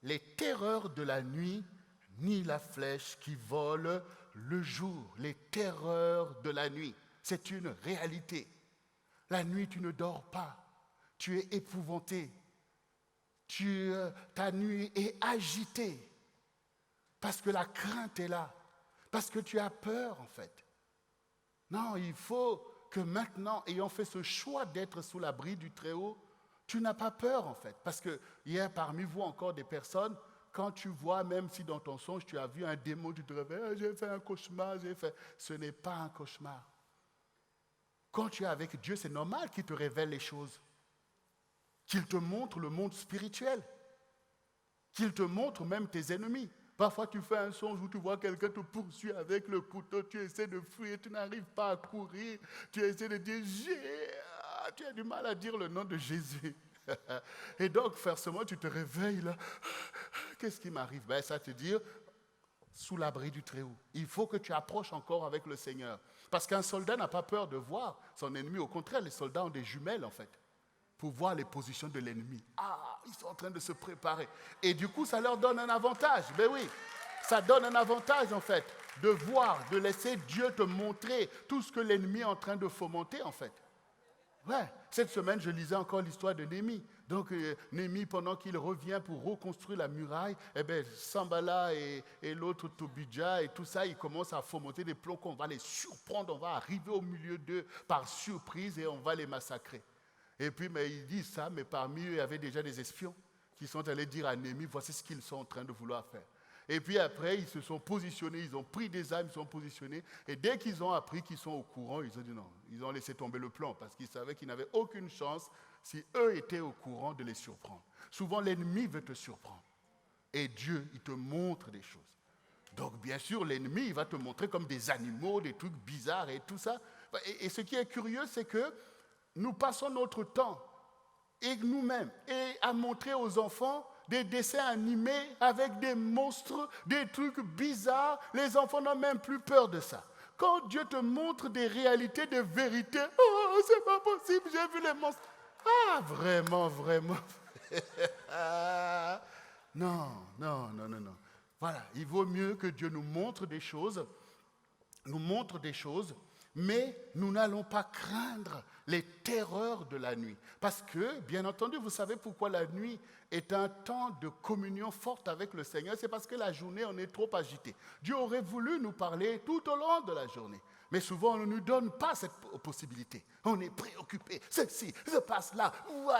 les terreurs de la nuit, ni la flèche qui vole le jour. Les terreurs de la nuit, c'est une réalité. La nuit, tu ne dors pas. Tu es épouvanté. Ta nuit est agitée. Parce que la crainte est là. Parce que tu as peur, en fait. Non, il faut que maintenant, ayant fait ce choix d'être sous l'abri du Très-Haut, tu n'as pas peur en fait, parce qu'il y a parmi vous encore des personnes, quand tu vois, même si dans ton songe tu as vu un démon, tu te réveilles, ah, j'ai fait un cauchemar, ce n'est pas un cauchemar. Quand tu es avec Dieu, c'est normal qu'il te révèle les choses, qu'il te montre le monde spirituel, qu'il te montre même tes ennemis. Parfois tu fais un songe où tu vois quelqu'un te poursuit avec le couteau, tu essaies de fuir, tu n'arrives pas à courir, tu essaies de dire tu as du mal à dire le nom de Jésus. Et donc, forcément, tu te réveilles là. Qu'est-ce qui m'arrive? Ça te dit, sous l'abri du Très-Haut. Il faut que tu approches encore avec le Seigneur. Parce qu'un soldat n'a pas peur de voir son ennemi. Au contraire, les soldats ont des jumelles, en fait, pour voir les positions de l'ennemi. Ah, ils sont en train de se préparer. Et du coup, ça leur donne un avantage. Ben oui, ça donne un avantage, en fait, de voir, de laisser Dieu te montrer tout ce que l'ennemi est en train de fomenter, en fait. Ouais, cette semaine, je lisais encore l'histoire de Néhémie. Donc, Néhémie, pendant qu'il revient pour reconstruire la muraille, Sambala et l'autre Tobidja et tout ça, ils commencent à fomenter des plans qu'on va les surprendre, on va arriver au milieu d'eux par surprise et on va les massacrer. Et puis, ils disent ça, mais parmi eux, il y avait déjà des espions qui sont allés dire à Néhémie, voici ce qu'ils sont en train de vouloir faire. Et puis après, ils se sont positionnés, ils ont pris des armes, ils se sont positionnés. Et dès qu'ils ont appris qu'ils sont au courant, ils ont dit non. Ils ont laissé tomber le plan parce qu'ils savaient qu'ils n'avaient aucune chance si eux étaient au courant de les surprendre. Souvent, l'ennemi veut te surprendre. Et Dieu, il te montre des choses. Donc, bien sûr, l'ennemi, il va te montrer comme des animaux, des trucs bizarres et tout ça. Et ce qui est curieux, c'est que nous passons notre temps, et nous-mêmes, et à montrer aux enfants des dessins animés avec des monstres, des trucs bizarres. Les enfants n'ont même plus peur de ça. Quand Dieu te montre des réalités, des vérités, oh, c'est pas possible, j'ai vu les monstres. Ah, vraiment, vraiment. Non. Voilà, il vaut mieux que Dieu nous montre des choses, mais nous n'allons pas craindre les terreurs de la nuit. Parce que, bien entendu, vous savez pourquoi la nuit est un temps de communion forte avec le Seigneur. C'est parce que la journée, on est trop agité. Dieu aurait voulu nous parler tout au long de la journée. Mais souvent, on ne nous donne pas cette possibilité. On est préoccupé. Ceci se passe là.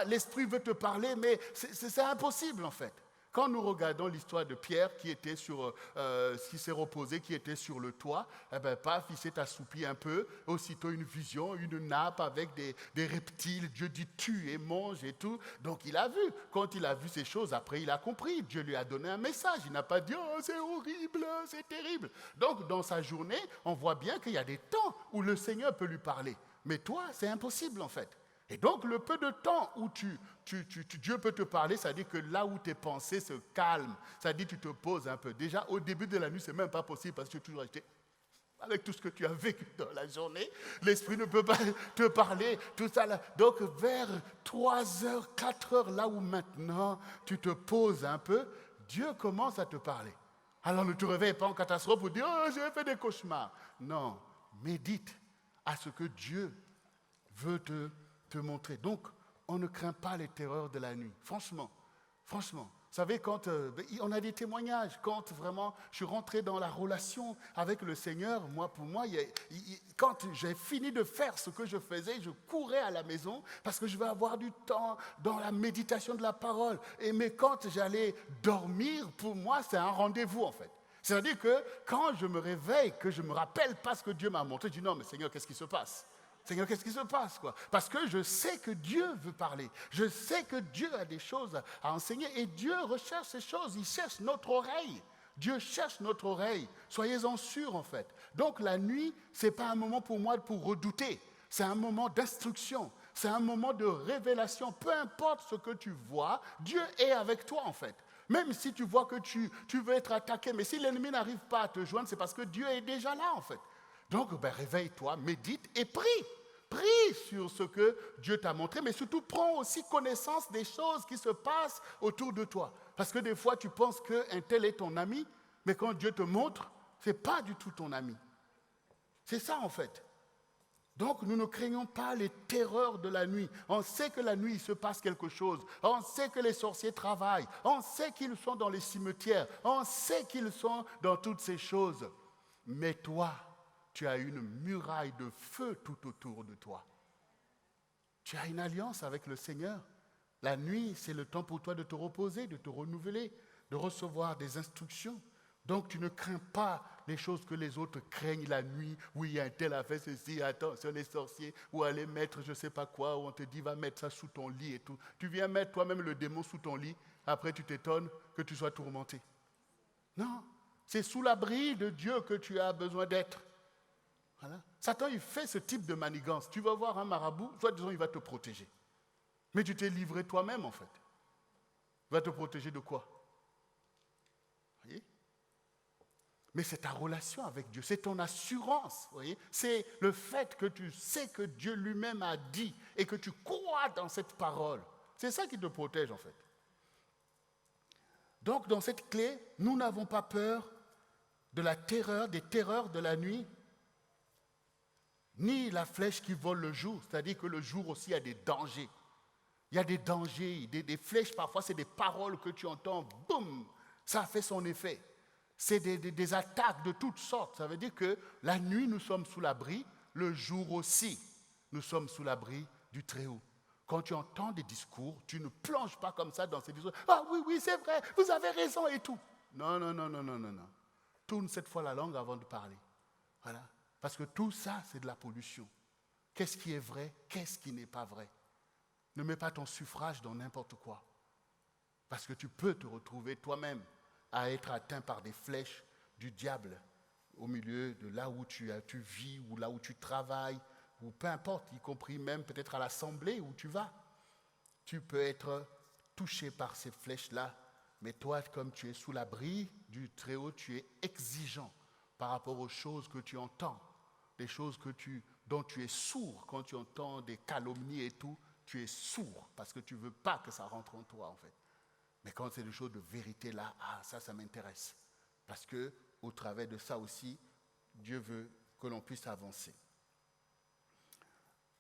L'esprit veut te parler, mais c'est impossible en fait. Quand nous regardons l'histoire de Pierre qui s'est reposé, qui était sur le toit, eh bien, paf, il s'est assoupi un peu, aussitôt une vision, une nappe avec des reptiles, Dieu dit tue et mange et tout. Donc il a vu, quand il a vu ces choses, après il a compris, Dieu lui a donné un message, il n'a pas dit oh c'est horrible, c'est terrible. Donc dans sa journée, on voit bien qu'il y a des temps où le Seigneur peut lui parler, mais toi c'est impossible en fait. Et donc, le peu de temps où Dieu peut te parler, ça dit que là où tes pensées se calment, ça dit que tu te poses un peu. Déjà, au début de la nuit, ce n'est même pas possible parce que tu es toujours resté avec tout ce que tu as vécu dans la journée. L'esprit ne peut pas te parler, tout ça là. Donc, vers 3 heures, 4 heures, là où maintenant tu te poses un peu, Dieu commence à te parler. Alors, ne te réveille pas en catastrophe pour dire « Oh, j'ai fait des cauchemars ». Non, médite à ce que Dieu veut te montrer. Donc, on ne craint pas les terreurs de la nuit. Franchement. Vous savez, quand on a des témoignages, quand vraiment je suis rentré dans la relation avec le Seigneur, pour moi, quand j'ai fini de faire ce que je faisais, je courais à la maison parce que je vais avoir du temps dans la méditation de la parole. Mais quand j'allais dormir, pour moi, c'est un rendez-vous en fait. C'est-à-dire que quand je me réveille, que je ne me rappelle pas ce que Dieu m'a montré, je dis non, mais Seigneur, qu'est-ce qui se passe ? Seigneur, qu'est-ce qui se passe quoi? Parce que je sais que Dieu veut parler. Je sais que Dieu a des choses à enseigner. Et Dieu recherche ces choses. Il cherche notre oreille. Dieu cherche notre oreille. Soyez-en sûrs en fait. Donc la nuit, ce n'est pas un moment pour moi pour redouter. C'est un moment d'instruction. C'est un moment de révélation. Peu importe ce que tu vois, Dieu est avec toi en fait. Même si tu vois que tu veux être attaqué, mais si l'ennemi n'arrive pas à te joindre, c'est parce que Dieu est déjà là en fait. Donc, réveille-toi, médite et prie. Prie sur ce que Dieu t'a montré, mais surtout prends aussi connaissance des choses qui se passent autour de toi. Parce que des fois, tu penses qu'un tel est ton ami, mais quand Dieu te montre, ce n'est pas du tout ton ami. C'est ça en fait. Donc, nous ne craignons pas les terreurs de la nuit. On sait que la nuit, il se passe quelque chose. On sait que les sorciers travaillent. On sait qu'ils sont dans les cimetières. On sait qu'ils sont dans toutes ces choses. Mais toi, tu as une muraille de feu tout autour de toi. Tu as une alliance avec le Seigneur. La nuit, c'est le temps pour toi de te reposer, de te renouveler, de recevoir des instructions. Donc, tu ne crains pas les choses que les autres craignent la nuit. Oui, un tel a fait ceci, attention les sorciers, ou aller mettre je ne sais pas quoi, ou on te dit va mettre ça sous ton lit et tout. Tu viens mettre toi-même le démon sous ton lit, après tu t'étonnes que tu sois tourmenté. Non, c'est sous l'abri de Dieu que tu as besoin d'être. Voilà. Satan, il fait ce type de manigance. Tu vas voir un marabout, soit disons, il va te protéger. Mais tu t'es livré toi-même, en fait. Il va te protéger de quoi? Vous voyez? Mais c'est ta relation avec Dieu, c'est ton assurance. Vous voyez? C'est le fait que tu sais que Dieu lui-même a dit et que tu crois dans cette parole. C'est ça qui te protège, en fait. Donc, dans cette clé, nous n'avons pas peur de la terreur, des terreurs de la nuit, ni la flèche qui vole le jour, c'est-à-dire que le jour aussi, il y a des dangers. Il y a des dangers, des flèches, parfois c'est des paroles que tu entends, boum, ça fait son effet. C'est des attaques de toutes sortes. Ça veut dire que la nuit, nous sommes sous l'abri, le jour aussi, nous sommes sous l'abri du Très-Haut. Quand tu entends des discours, tu ne plonges pas comme ça dans ces discours. Ah oui, c'est vrai, vous avez raison et tout. Non. Tourne cette fois la langue avant de parler. Voilà. Parce que tout ça, c'est de la pollution. Qu'est-ce qui est vrai? Qu'est-ce qui n'est pas vrai? Ne mets pas ton suffrage dans n'importe quoi. Parce que tu peux te retrouver toi-même à être atteint par des flèches du diable au milieu de là où tu vis ou là où tu travailles, ou peu importe, y compris même peut-être à l'assemblée où tu vas. Tu peux être touché par ces flèches-là, mais toi, comme tu es sous l'abri du Très-Haut, tu es exigeant par rapport aux choses que tu entends. Des choses dont tu es sourd, quand tu entends des calomnies et tout, tu es sourd parce que tu ne veux pas que ça rentre en toi en fait. Mais quand c'est des choses de vérité là, ça m'intéresse. Parce qu'au travers de ça aussi, Dieu veut que l'on puisse avancer.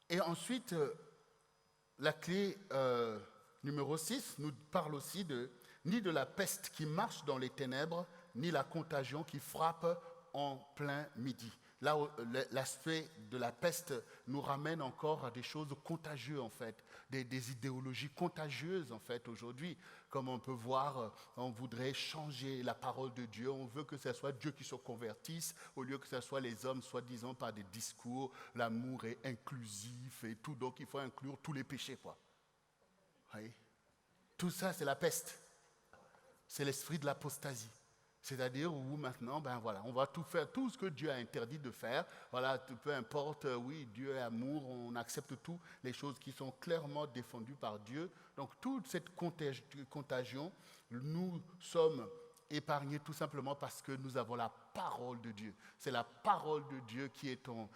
Et ensuite, la clé numéro 6 nous parle aussi ni de la peste qui marche dans les ténèbres, ni la contagion qui frappe en plein midi. là, l'aspect de la peste nous ramène encore à des choses contagieuses, en fait, des idéologies contagieuses, en fait, aujourd'hui. Comme on peut voir, on voudrait changer la parole de Dieu. On veut que ce soit Dieu qui se convertisse, au lieu que ce soit les hommes, soi-disant, par des discours. L'amour est inclusif et tout, donc il faut inclure tous les péchés, quoi. Oui. Tout ça, c'est la peste. C'est l'esprit de l'apostasie. C'est-à-dire où maintenant, ben voilà, on va tout faire, tout ce que Dieu a interdit de faire. Voilà, peu importe, oui, Dieu est amour, on accepte tout, les choses qui sont clairement défendues par Dieu. Donc toute cette contagion, nous sommes épargnés tout simplement parce que nous avons la parole de Dieu. C'est la parole de Dieu qui est ton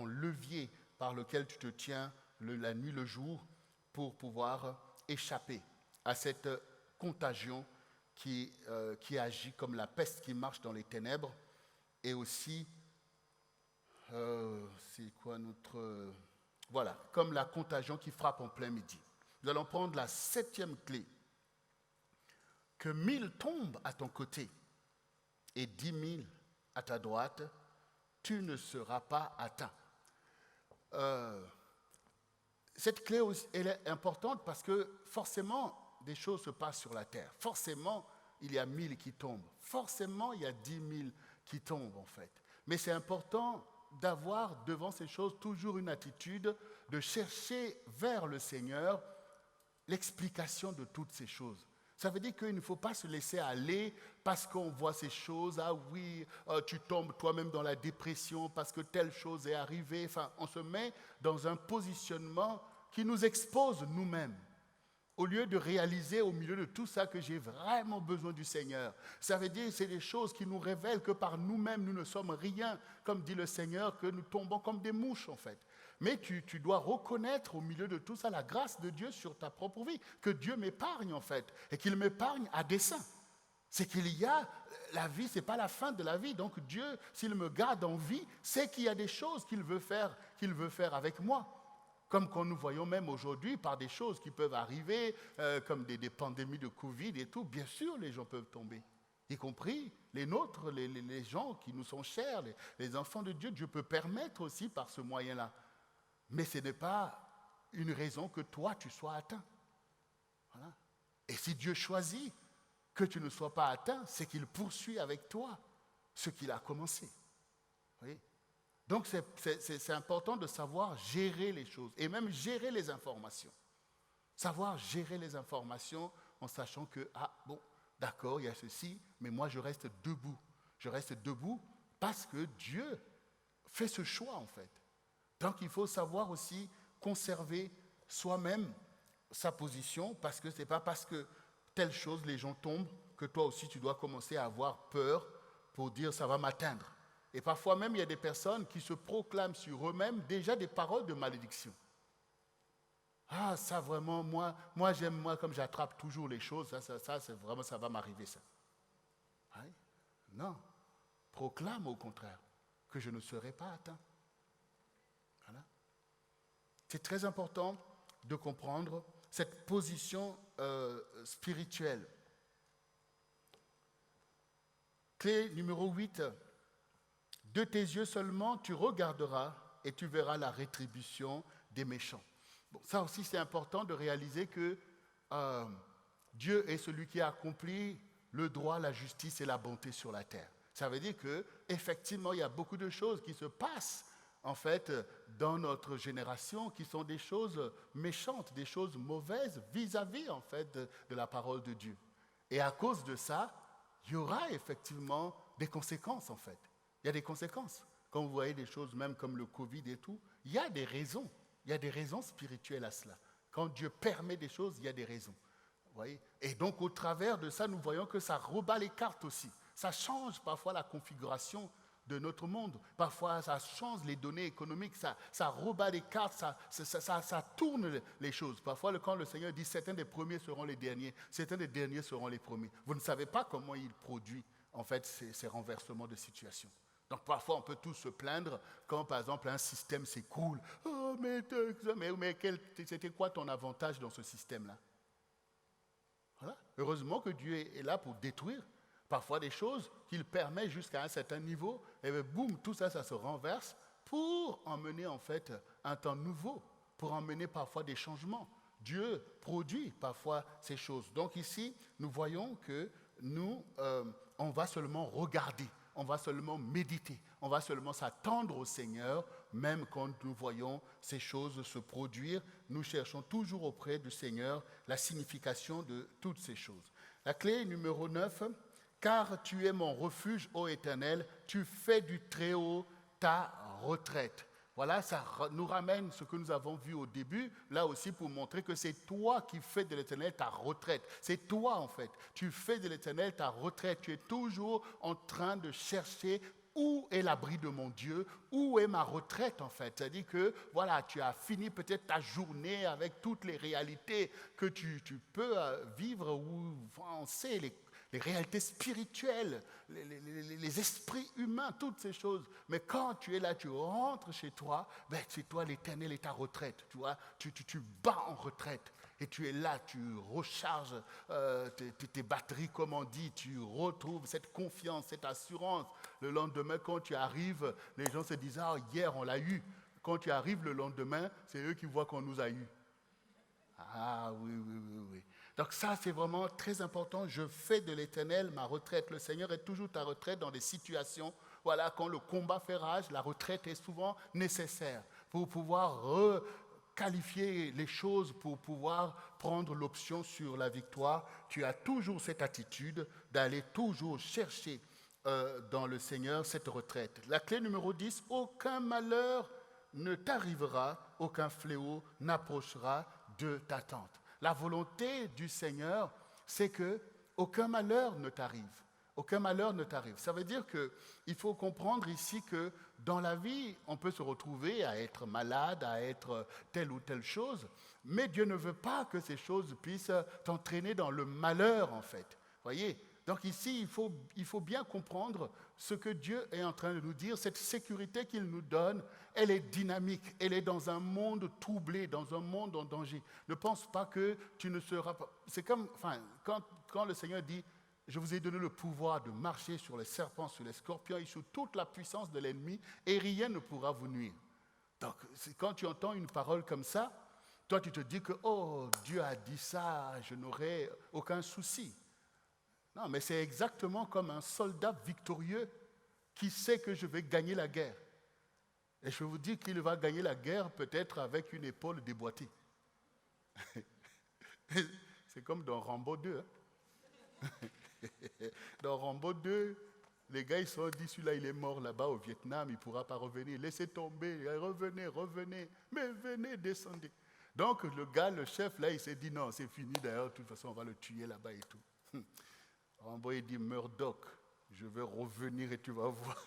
levier par lequel tu te tiens la nuit, le jour, pour pouvoir échapper à cette contagion qui agit comme la peste qui marche dans les ténèbres, et aussi, c'est quoi notre... voilà, comme la contagion qui frappe en plein midi. Nous allons prendre la 7e clé. Que 1000 tombent à ton côté et 10 000 à ta droite, tu ne seras pas atteint. Cette clé, elle est importante parce que forcément, des choses se passent sur la terre. Forcément, il y a 1000 qui tombent. Forcément, il y a 10 000 qui tombent, en fait. Mais c'est important d'avoir devant ces choses toujours une attitude de chercher vers le Seigneur l'explication de toutes ces choses. Ça veut dire qu'il ne faut pas se laisser aller parce qu'on voit ces choses. Ah oui, tu tombes toi-même dans la dépression parce que telle chose est arrivée. Enfin, on se met dans un positionnement qui nous expose nous-mêmes. Au lieu de réaliser au milieu de tout ça que j'ai vraiment besoin du Seigneur. Ça veut dire que c'est des choses qui nous révèlent que par nous-mêmes, nous ne sommes rien, comme dit le Seigneur, que nous tombons comme des mouches en fait. Mais tu dois reconnaître au milieu de tout ça la grâce de Dieu sur ta propre vie, que Dieu m'épargne en fait, et qu'il m'épargne à dessein. C'est qu'il y a, la vie, ce n'est pas la fin de la vie. Donc Dieu, s'il me garde en vie, c'est qu'il y a des choses qu'il veut faire avec moi. Comme quand nous voyons même aujourd'hui par des choses qui peuvent arriver, comme des pandémies de Covid et tout, bien sûr les gens peuvent tomber, y compris les nôtres, les gens qui nous sont chers, les enfants de Dieu. Dieu peut permettre aussi par ce moyen-là. Mais ce n'est pas une raison que toi tu sois atteint. Voilà. Et si Dieu choisit que tu ne sois pas atteint, c'est qu'il poursuit avec toi ce qu'il a commencé. Oui. Donc c'est important de savoir gérer les choses et même gérer les informations. Savoir gérer les informations en sachant que, ah bon, d'accord, il y a ceci, mais moi je reste debout. Je reste debout parce que Dieu fait ce choix en fait. Donc il faut savoir aussi conserver soi-même sa position parce que ce n'est pas parce que telle chose, les gens tombent, que toi aussi tu dois commencer à avoir peur pour dire ça va m'atteindre. Et parfois même, il y a des personnes qui se proclament sur eux-mêmes déjà des paroles de malédiction. Ah, ça vraiment, moi j'aime, comme j'attrape toujours les choses, ça c'est vraiment, ça va m'arriver ça. Oui? Non, proclame au contraire que je ne serai pas atteint. Voilà. C'est très important de comprendre cette position spirituelle. Clé numéro 8. De tes yeux seulement, tu regarderas et tu verras la rétribution des méchants. Bon, ça aussi, c'est important de réaliser que Dieu est celui qui a accompli le droit, la justice et la bonté sur la terre. Ça veut dire qu'effectivement, il y a beaucoup de choses qui se passent, en fait, dans notre génération, qui sont des choses méchantes, des choses mauvaises vis-à-vis, en fait, de la parole de Dieu. Et à cause de ça, il y aura effectivement des conséquences, en fait. Il y a des conséquences. Quand vous voyez des choses même comme le Covid et tout, il y a des raisons. Il y a des raisons spirituelles à cela. Quand Dieu permet des choses, il y a des raisons. Vous voyez ? Et donc, au travers de ça, nous voyons que ça rebat les cartes aussi. Ça change parfois la configuration de notre monde. Parfois, ça change les données économiques. Ça rebat les cartes, ça tourne les choses. Parfois, quand le Seigneur dit « certains des premiers seront les derniers, certains des derniers seront les premiers », vous ne savez pas comment il produit en fait ces renversements de situation. Donc parfois on peut tous se plaindre quand par exemple un système s'écroule. Oh mais c'était quoi ton avantage dans ce système-là? Voilà. Heureusement que Dieu est là pour détruire. Parfois des choses qu'il permet jusqu'à un certain niveau, et bien boum, tout ça, ça se renverse pour emmener en fait un temps nouveau, pour emmener parfois des changements. Dieu produit parfois ces choses. Donc ici, nous voyons que nous, on va seulement regarder, on va seulement méditer, on va seulement s'attendre au Seigneur, même quand nous voyons ces choses se produire. Nous cherchons toujours auprès du Seigneur la signification de toutes ces choses. La clé numéro 9, car tu es mon refuge, ô Éternel, tu fais du Très-Haut ta retraite. Voilà, ça nous ramène ce que nous avons vu au début, là aussi pour montrer que c'est toi qui fais de l'Éternel ta retraite. C'est toi en fait, tu fais de l'Éternel ta retraite. Tu es toujours en train de chercher où est l'abri de mon Dieu, où est ma retraite en fait. C'est-à-dire que voilà, tu as fini peut-être ta journée avec toutes les réalités que tu peux vivre ou penser, les réalités spirituelles, les esprits humains, toutes ces choses. Mais quand tu es là, tu rentres chez toi, ben, c'est toi l'Éternel et ta retraite. Tu vois, tu bats en retraite. Et tu es là, tu recharges tes batteries, comme on dit, tu retrouves cette confiance, cette assurance. Le lendemain, quand tu arrives, les gens se disent « Ah, hier, on l'a eu ». Quand tu arrives le lendemain, c'est eux qui voient qu'on nous a eu. Ah oui, oui, oui, oui. Donc ça, c'est vraiment très important. Je fais de l'Éternel ma retraite. Le Seigneur est toujours ta retraite dans des situations. Voilà, quand le combat fait rage, la retraite est souvent nécessaire pour pouvoir requalifier les choses, pour pouvoir prendre l'option sur la victoire. Tu as toujours cette attitude d'aller toujours chercher dans le Seigneur cette retraite. La clé numéro 10, aucun malheur ne t'arrivera, aucun fléau n'approchera de ta tente. La volonté du Seigneur, c'est que aucun malheur ne t'arrive. Aucun malheur ne t'arrive. Ça veut dire qu'il faut comprendre ici que dans la vie, on peut se retrouver à être malade, à être telle ou telle chose, mais Dieu ne veut pas que ces choses puissent t'entraîner dans le malheur, en fait. Voyez ? Donc ici, il faut bien comprendre ce que Dieu est en train de nous dire. Cette sécurité qu'il nous donne, elle est dynamique. Elle est dans un monde troublé, dans un monde en danger. Ne pense pas que tu ne seras pas... C'est comme, quand le Seigneur dit, je vous ai donné le pouvoir de marcher sur les serpents, sur les scorpions et sur toute la puissance de l'ennemi, et rien ne pourra vous nuire. Donc, quand tu entends une parole comme ça, toi tu te dis que, oh, Dieu a dit ça, je n'aurai aucun souci. Non, mais c'est exactement comme un soldat victorieux qui sait que je vais gagner la guerre. Et je vous dis qu'il va gagner la guerre peut-être avec une épaule déboîtée. C'est comme dans Rambo 2. Hein? Dans Rambo 2, les gars ils se sont dit, celui-là il est mort là-bas au Vietnam, il ne pourra pas revenir. Laissez tomber, revenez, mais venez, descendez. Donc le gars, le chef là, il s'est dit, non, c'est fini d'ailleurs, de toute façon on va le tuer là-bas et tout. Rambo, il dit, Murdoch, je vais revenir et tu vas voir.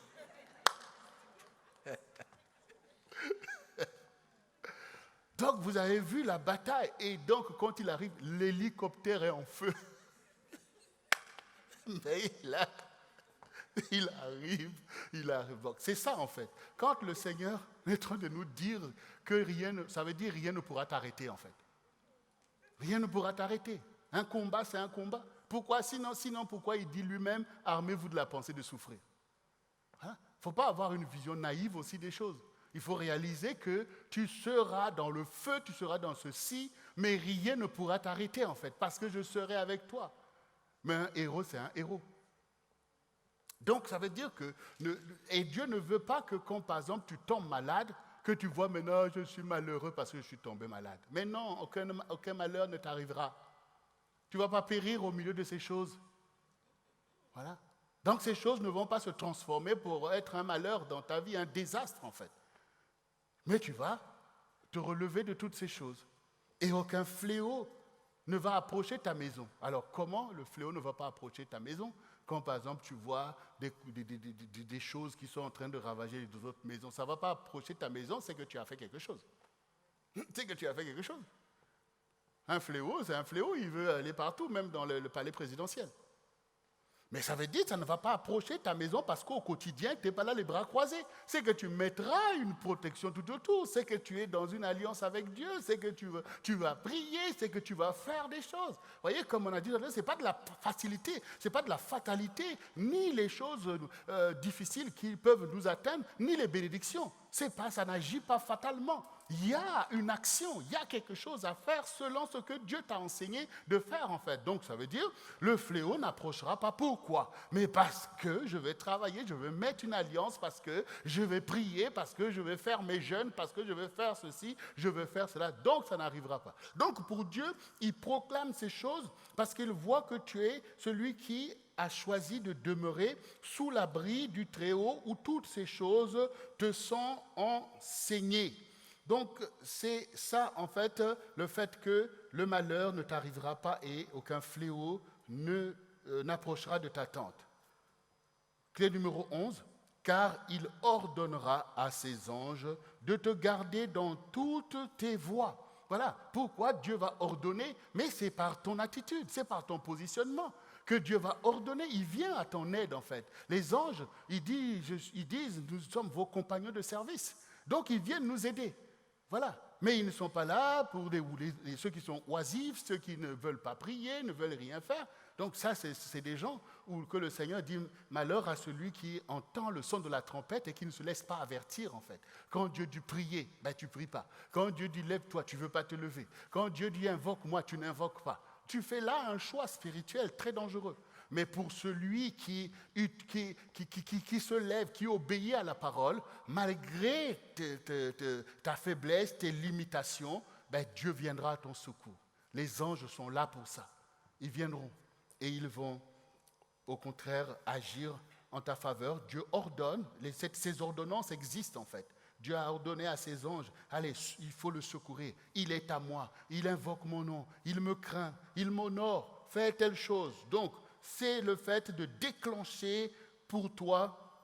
Donc, vous avez vu la bataille. Et donc, quand il arrive, l'hélicoptère est en feu. Mais il arrive. Donc, c'est ça, en fait. Quand le Seigneur est en train de nous dire que ça veut dire rien ne pourra t'arrêter, en fait. Rien ne pourra t'arrêter. Un combat, c'est un combat. Pourquoi ? Sinon, pourquoi il dit lui-même, armez-vous de la pensée de souffrir. Il ne faut pas avoir une vision naïve aussi des choses. Il faut réaliser que tu seras dans le feu, tu seras dans ceci, mais rien ne pourra t'arrêter en fait, parce que je serai avec toi. Mais un héros, c'est un héros. Donc ça veut dire que, et Dieu ne veut pas que quand par exemple tu tombes malade, que tu vois maintenant je suis malheureux parce que je suis tombé malade. Mais non, aucun malheur ne t'arrivera. Tu ne vas pas périr au milieu de ces choses. Voilà. Donc ces choses ne vont pas se transformer pour être un malheur dans ta vie, un désastre en fait. Mais tu vas te relever de toutes ces choses. Et aucun fléau ne va approcher ta maison. Alors comment le fléau ne va pas approcher ta maison ? Quand par exemple tu vois des choses qui sont en train de ravager les autres maisons, ça ne va pas approcher ta maison, c'est que tu as fait quelque chose. C'est que tu as fait quelque chose. Un fléau, c'est un fléau, il veut aller partout, même dans le palais présidentiel. Mais ça veut dire que ça ne va pas approcher ta maison parce qu'au quotidien, tu n'es pas là les bras croisés. C'est que tu mettras une protection tout autour. C'est que tu es dans une alliance avec Dieu. C'est que tu vas prier. C'est que tu vas faire des choses. Vous voyez, comme on a dit, ce n'est pas de la facilité, ce n'est pas de la fatalité, ni les choses difficiles qui peuvent nous atteindre, ni les bénédictions. Ça n'agit pas fatalement. Il y a une action, il y a quelque chose à faire selon ce que Dieu t'a enseigné de faire en fait. Donc ça veut dire, le fléau n'approchera pas. Pourquoi? Mais parce que je vais travailler, je vais mettre une alliance, parce que je vais prier, parce que je vais faire mes jeûnes, parce que je vais faire ceci, je vais faire cela. Donc ça n'arrivera pas. Donc pour Dieu, il proclame ces choses parce qu'il voit que tu es celui qui a choisi de demeurer sous l'abri du Très-Haut où toutes ces choses te sont enseignées. Donc, c'est ça, en fait, le fait que le malheur ne t'arrivera pas et aucun fléau n'approchera de ta tente. Clé numéro 11, car il ordonnera à ses anges de te garder dans toutes tes voies. Voilà pourquoi Dieu va ordonner, mais c'est par ton attitude, c'est par ton positionnement que Dieu va ordonner. Il vient à ton aide, en fait. Les anges, ils disent, nous sommes vos compagnons de service. Donc, ils viennent nous aider. Voilà. Mais ils ne sont pas là pour ceux qui sont oisifs, ceux qui ne veulent pas prier, ne veulent rien faire. Donc ça, c'est des gens que le Seigneur dit malheur à celui qui entend le son de la trompette et qui ne se laisse pas avertir en fait. Quand Dieu dit prier, tu ne pries pas. Quand Dieu dit lève-toi, tu ne veux pas te lever. Quand Dieu dit invoque-moi, tu n'invoques pas. Tu fais là un choix spirituel très dangereux. Mais pour celui qui se lève, qui obéit à la parole, malgré ta faiblesse, tes limitations, Dieu viendra à ton secours. Les anges sont là pour ça. Ils viendront et ils vont, au contraire, agir en ta faveur. Dieu ordonne, ces ordonnances existent en fait. Dieu a ordonné à ses anges, allez, il faut le secourir. Il est à moi, il invoque mon nom, il me craint, il m'honore, fait telle chose. Donc, c'est le fait de déclencher pour toi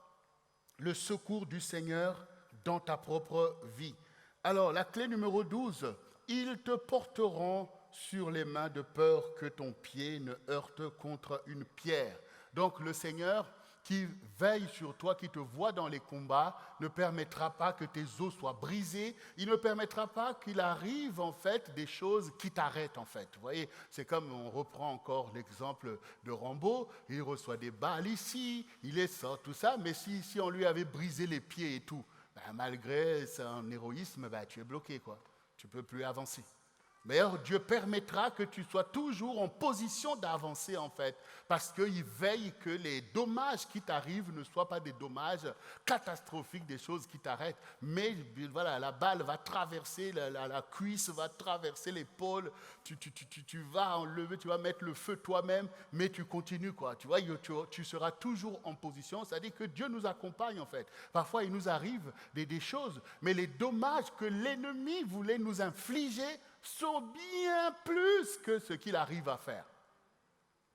le secours du Seigneur dans ta propre vie. Alors, la clé numéro 12, ils te porteront sur les mains de peur que ton pied ne heurte contre une pierre. Donc, le Seigneur qui veille sur toi, qui te voit dans les combats, ne permettra pas que tes os soient brisés. Il ne permettra pas qu'il arrive en fait des choses qui t'arrêtent en fait. Vous voyez, c'est comme on reprend encore l'exemple de Rambo. Il reçoit des balles ici, il est sort, tout ça. Mais si on lui avait brisé les pieds et tout, malgré son héroïsme, tu es bloqué quoi. Tu ne peux plus avancer. Mais Dieu permettra que tu sois toujours en position d'avancer en fait, parce qu'il veille que les dommages qui t'arrivent ne soient pas des dommages catastrophiques, des choses qui t'arrêtent. Mais voilà, la balle va traverser, la cuisse va traverser l'épaule, tu vas enlever, tu vas mettre le feu toi-même, mais tu continues quoi. Tu vois, tu seras toujours en position, c'est-à-dire que Dieu nous accompagne en fait. Parfois il nous arrive des choses, mais les dommages que l'ennemi voulait nous infliger sont bien plus que ce qu'il arrive à faire.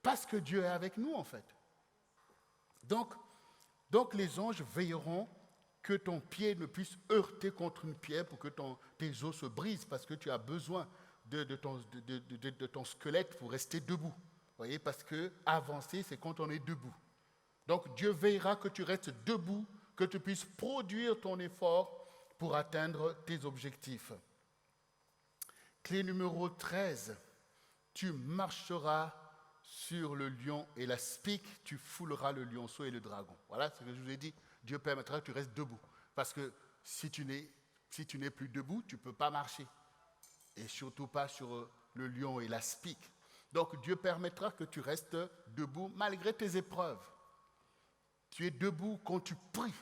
Parce que Dieu est avec nous, en fait. Donc les anges veilleront que ton pied ne puisse heurter contre une pierre pour que tes os se brisent, parce que tu as besoin de ton squelette pour rester debout. Vous voyez, parce que avancer, c'est quand on est debout. Donc Dieu veillera que tu restes debout, que tu puisses produire ton effort pour atteindre tes objectifs. Clé numéro 13, tu marcheras sur le lion et la spique, tu fouleras le lionceau et le dragon. Voilà ce que je vous ai dit. Dieu permettra que tu restes debout. Parce que si tu n'es plus debout, tu ne peux pas marcher. Et surtout pas sur le lion et la spique. Donc Dieu permettra que tu restes debout malgré tes épreuves. Tu es debout quand tu pries,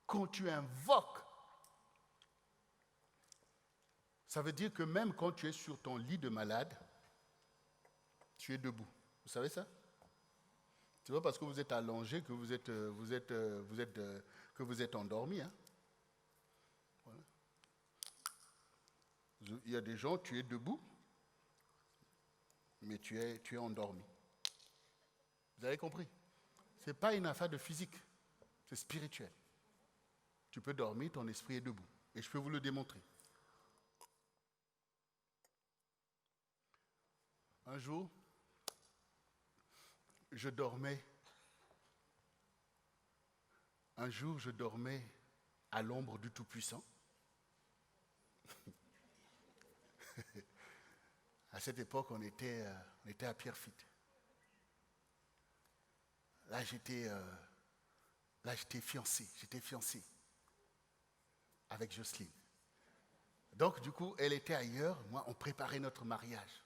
quand tu invoques. Ça veut dire que même quand tu es sur ton lit de malade, tu es debout. Vous savez ça? C'est pas parce que vous êtes allongé que vous êtes endormi. Hein? Voilà. Il y a des gens, tu es debout, mais tu es endormi. Vous avez compris? Ce n'est pas une affaire de physique, c'est spirituel. Tu peux dormir, ton esprit est debout. Et je peux vous le démontrer. Un jour, je dormais Un jour, je dormais à l'ombre du Tout-Puissant. À cette époque, on était à Pierrefitte. Là, j'étais fiancé. J'étais fiancé avec Jocelyne. Donc, du coup, elle était ailleurs. Moi, on préparait notre mariage.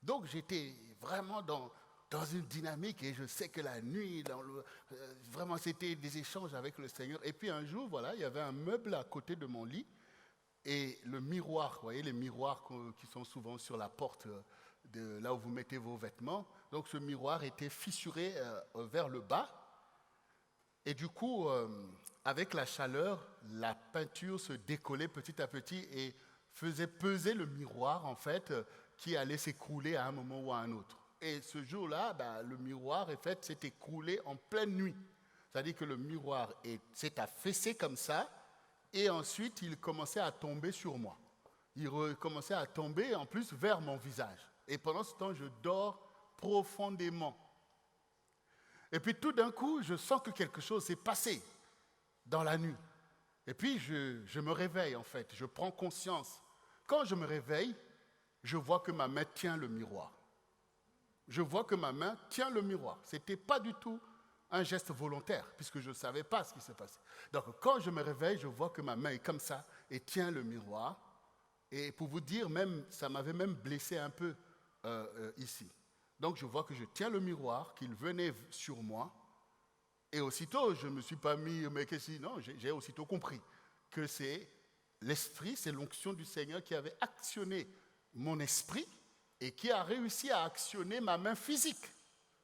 Donc, j'étais vraiment dans une dynamique et je sais que la nuit, vraiment, c'était des échanges avec le Seigneur. Et puis, un jour, voilà, il y avait un meuble à côté de mon lit et le miroir, vous voyez, les miroirs qui sont souvent sur la porte de là où vous mettez vos vêtements. Donc, ce miroir était fissuré vers le bas. Et du coup, avec la chaleur, la peinture se décollait petit à petit et faisait peser le miroir, en fait, qui allait s'écrouler à un moment ou à un autre. Et ce jour-là, le miroir, en fait, s'est écroulé en pleine nuit. C'est-à-dire que le miroir s'est affaissé comme ça, et ensuite, il commençait à tomber sur moi. Il commençait à tomber, en plus, vers mon visage. Et pendant ce temps, je dors profondément. Et puis tout d'un coup, je sens que quelque chose s'est passé dans la nuit. Et puis je me réveille en fait, je prends conscience. Quand je me réveille, je vois que ma main tient le miroir. Je vois que ma main tient le miroir. Ce n'était pas du tout un geste volontaire, puisque je ne savais pas ce qui s'est passé. Donc quand je me réveille, je vois que ma main est comme ça et tient le miroir. Et pour vous dire, même, ça m'avait même blessé un peu ici. Donc je vois que je tiens le miroir, qu'il venait sur moi. Et aussitôt, je ne me suis pas mis, mais qu'est-ce que non, j'ai aussitôt compris que c'est l'esprit, c'est l'onction du Seigneur qui avait actionné mon esprit et qui a réussi à actionner ma main physique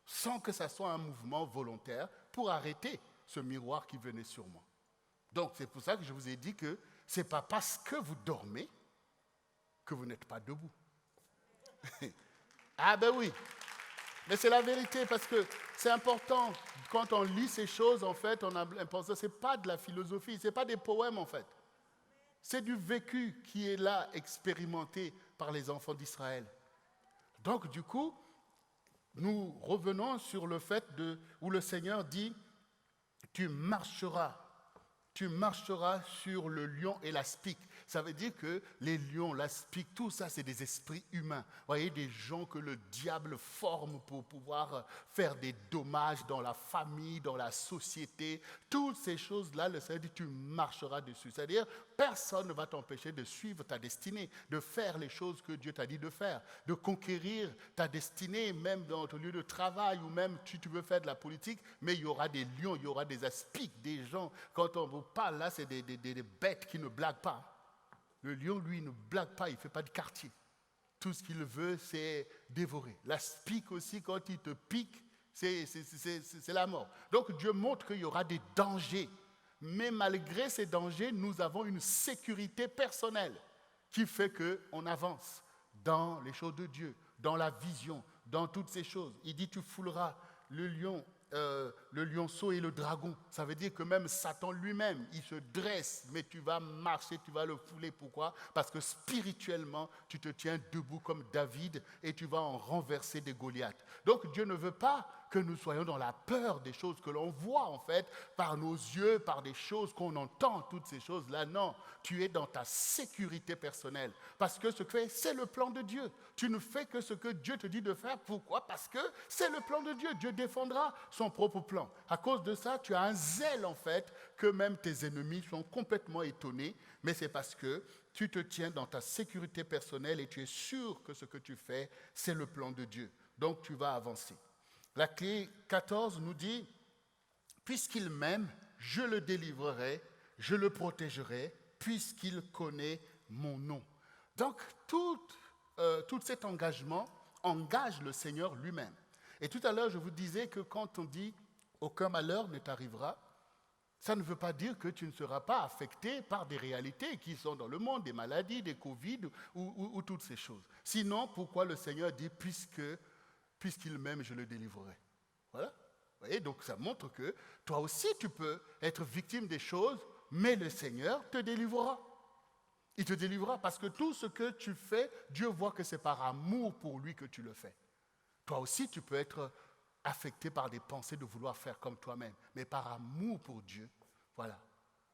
sans que ça soit un mouvement volontaire pour arrêter ce miroir qui venait sur moi. Donc c'est pour ça que je vous ai dit que ce n'est pas parce que vous dormez que vous n'êtes pas debout. Ah ben oui. Mais c'est la vérité parce que c'est important. Quand on lit ces choses, en fait, on a l'impression que ce n'est pas de la philosophie, ce n'est pas des poèmes, en fait. C'est du vécu qui est là, expérimenté par les enfants d'Israël. Donc, du coup, nous revenons sur le fait où le Seigneur dit « Tu marcheras sur le lion et l'aspic ». Ça veut dire que les lions, l'aspic, tout ça, c'est des esprits humains. Vous voyez, des gens que le diable forme pour pouvoir faire des dommages dans la famille, dans la société. Toutes ces choses-là, le Seigneur dit, tu marcheras dessus. C'est-à-dire, personne ne va t'empêcher de suivre ta destinée, de faire les choses que Dieu t'a dit de faire, de conquérir ta destinée, même dans ton lieu de travail, ou même si tu veux faire de la politique, mais il y aura des lions, il y aura des aspics, des gens. Quand on vous parle là, c'est des bêtes qui ne blaguent pas. Le lion, lui, ne blague pas, il ne fait pas de quartier. Tout ce qu'il veut, c'est dévorer. L'aspic aussi, quand il te pique, c'est la mort. Donc Dieu montre qu'il y aura des dangers. Mais malgré ces dangers, nous avons une sécurité personnelle qui fait qu'on avance dans les choses de Dieu, dans la vision, dans toutes ces choses. Il dit, tu fouleras le lionceau et le dragon. Ça veut dire que même Satan lui-même, il se dresse, mais tu vas marcher, tu vas le fouler. Pourquoi? Parce que spirituellement, tu te tiens debout comme David et tu vas en renverser des Goliaths. Donc Dieu ne veut pas que nous soyons dans la peur des choses que l'on voit en fait, par nos yeux, par des choses qu'on entend, toutes ces choses-là. Non, tu es dans ta sécurité personnelle. Parce que ce que fait, c'est le plan de Dieu. Tu ne fais que ce que Dieu te dit de faire. Pourquoi? Parce que c'est le plan de Dieu. Dieu défendra son propre plan. À cause de ça, tu as un zèle en fait, que même tes ennemis sont complètement étonnés. Mais c'est parce que tu te tiens dans ta sécurité personnelle et tu es sûr que ce que tu fais, c'est le plan de Dieu. Donc tu vas avancer. La clé 14 nous dit, puisqu'il m'aime, je le délivrerai, je le protégerai, puisqu'il connaît mon nom. Donc, tout cet engagement engage le Seigneur lui-même. Et tout à l'heure, je vous disais que quand on dit « aucun malheur ne t'arrivera », ça ne veut pas dire que tu ne seras pas affecté par des réalités qui sont dans le monde, des maladies, des Covid ou toutes ces choses. Sinon, pourquoi le Seigneur dit « puisqu'il m'aime, je le délivrerai ». Voilà. Vous voyez, donc ça montre que toi aussi, tu peux être victime des choses, mais le Seigneur te délivrera. Il te délivrera parce que tout ce que tu fais, Dieu voit que c'est par amour pour lui que tu le fais. Toi aussi, tu peux être affecté par des pensées de vouloir faire comme toi-même. Mais par amour pour Dieu, Voilà.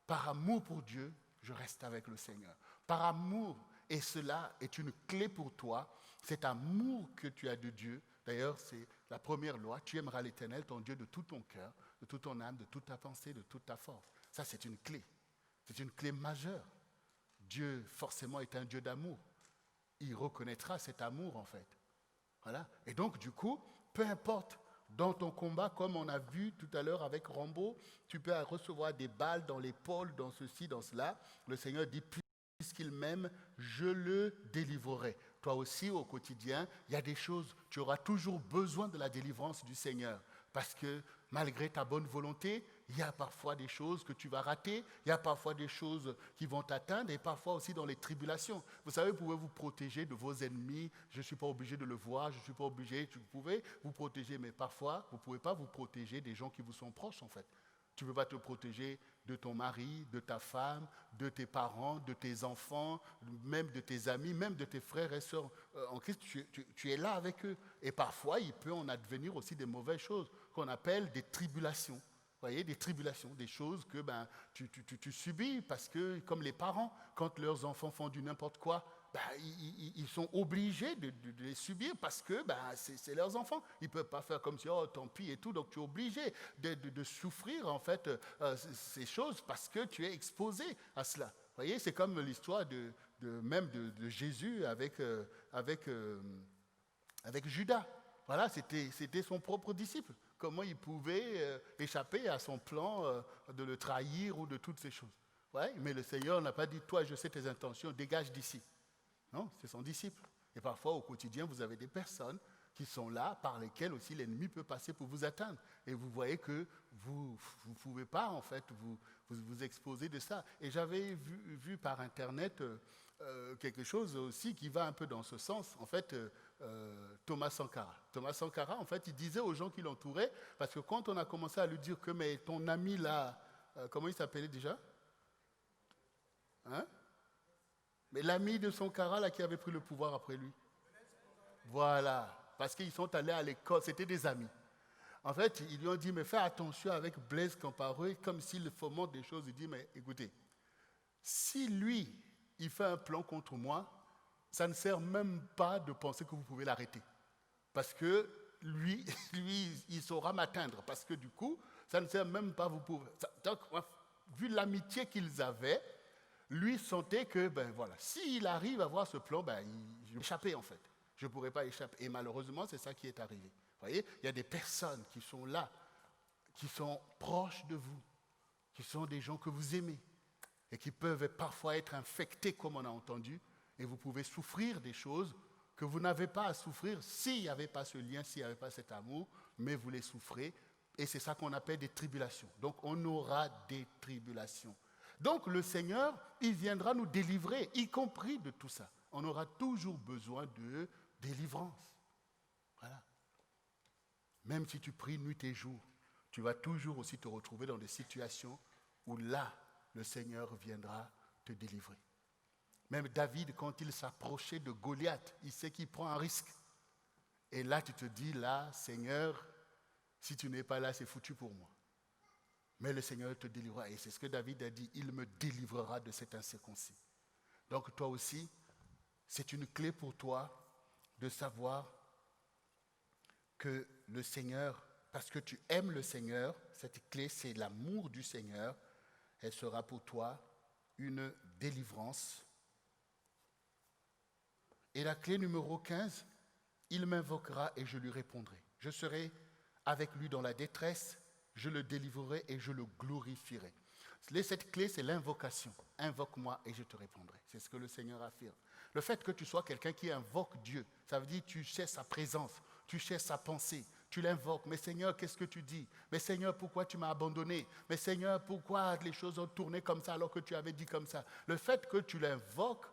Par amour pour Dieu, je reste avec le Seigneur. Par amour, et cela est une clé pour toi, cet amour que tu as de Dieu. D'ailleurs, c'est la première loi, tu aimeras l'Éternel, ton Dieu, de tout ton cœur, de toute ton âme, de toute ta pensée, de toute ta force. Ça, c'est une clé. C'est une clé majeure. Dieu, forcément, est un Dieu d'amour. Il reconnaîtra cet amour, en fait. Voilà. Et donc, du coup, peu importe, dans ton combat, comme on a vu tout à l'heure avec Rambo, tu peux recevoir des balles dans l'épaule, dans ceci, dans cela. Le Seigneur dit, puisqu'il m'aime, je le délivrerai. Toi aussi, au quotidien, il y a des choses, tu auras toujours besoin de la délivrance du Seigneur. Parce que malgré ta bonne volonté, il y a parfois des choses que tu vas rater, il y a parfois des choses qui vont t'atteindre et parfois aussi dans les tribulations. Vous savez, vous pouvez vous protéger de vos ennemis, je ne suis pas obligé de le voir, je ne suis pas obligé, vous pouvez vous protéger, mais parfois, vous ne pouvez pas vous protéger des gens qui vous sont proches en fait. Tu ne peux pas te protéger de ton mari, de ta femme, de tes parents, de tes enfants, même de tes amis, même de tes frères et sœurs en Christ. Tu es là avec eux. Et parfois, il peut en advenir aussi des mauvaises choses qu'on appelle des tribulations. Vous voyez, des tribulations, des choses que tu subis parce que, comme les parents, quand leurs enfants font du n'importe quoi, ils sont obligés de les subir parce que c'est leurs enfants. Ils ne peuvent pas faire comme si, oh, tant pis et tout. Donc, tu es obligé de souffrir, en fait, ces choses parce que tu es exposé à cela. Vous voyez, c'est comme l'histoire de Jésus avec Judas. Voilà, c'était son propre disciple. Comment il pouvait échapper à son plan de le trahir ou de toutes ces choses. Ouais, mais le Seigneur n'a pas dit, toi, je sais tes intentions, dégage d'ici. Non, c'est son disciple. Et parfois, au quotidien, vous avez des personnes qui sont là, par lesquelles aussi l'ennemi peut passer pour vous atteindre. Et vous voyez que vous ne pouvez pas, en fait, vous exposer de ça. Et j'avais vu par Internet quelque chose aussi qui va un peu dans ce sens. En fait, Thomas Sankara. Thomas Sankara, en fait, il disait aux gens qui l'entouraient, parce que quand on a commencé à lui dire que, mais ton ami là, comment il s'appelait déjà? Hein? Mais l'ami de Sankara, là, qui avait pris le pouvoir après lui. Voilà. Parce qu'ils sont allés à l'école, c'était des amis. En fait, ils lui ont dit, mais fais attention avec Blaise Compaoré, comme s'il fomente des choses. Il dit, mais écoutez, si lui, il fait un plan contre moi, ça ne sert même pas de penser que vous pouvez l'arrêter. Parce que lui, il saura m'atteindre. Parce que du coup, ça ne sert même pas, vous pouvez. Donc, vu l'amitié qu'ils avaient, lui sentait que, voilà, s'il arrive à voir ce plan, il va échapper en fait. Je ne pourrais pas échapper. Et malheureusement, c'est ça qui est arrivé. Vous voyez, il y a des personnes qui sont là, qui sont proches de vous, qui sont des gens que vous aimez, et qui peuvent parfois être infectés, comme on a entendu, et vous pouvez souffrir des choses que vous n'avez pas à souffrir s'il n'y avait pas ce lien, s'il n'y avait pas cet amour, mais vous les souffrez, et c'est ça qu'on appelle des tribulations. Donc on aura des tribulations. Donc le Seigneur, il viendra nous délivrer, y compris de tout ça. On aura toujours besoin de délivrance. Voilà. Même si tu pries nuit et jour, tu vas toujours aussi te retrouver dans des situations où là, le Seigneur viendra te délivrer. Même David, quand il s'approchait de Goliath, il sait qu'il prend un risque. Et là, tu te dis, là, Seigneur, si tu n'es pas là, c'est foutu pour moi. Mais le Seigneur te délivrera. Et c'est ce que David a dit, il me délivrera de cet incirconcis. Donc toi aussi, c'est une clé pour toi de savoir que le Seigneur, parce que tu aimes le Seigneur, cette clé, c'est l'amour du Seigneur, elle sera pour toi une délivrance. Et la clé numéro 15, il m'invoquera et je lui répondrai. Je serai avec lui dans la détresse, je le délivrerai et je le glorifierai. Cette clé, c'est l'invocation. Invoque-moi et je te répondrai. C'est ce que le Seigneur affirme. Le fait que tu sois quelqu'un qui invoque Dieu, ça veut dire que tu cherches sa présence, tu cherches sa pensée, tu l'invoques. Mais Seigneur, qu'est-ce que tu dis? Mais Seigneur, pourquoi tu m'as abandonné? Mais Seigneur, pourquoi les choses ont tourné comme ça alors que tu avais dit comme ça? Le fait que tu l'invoques,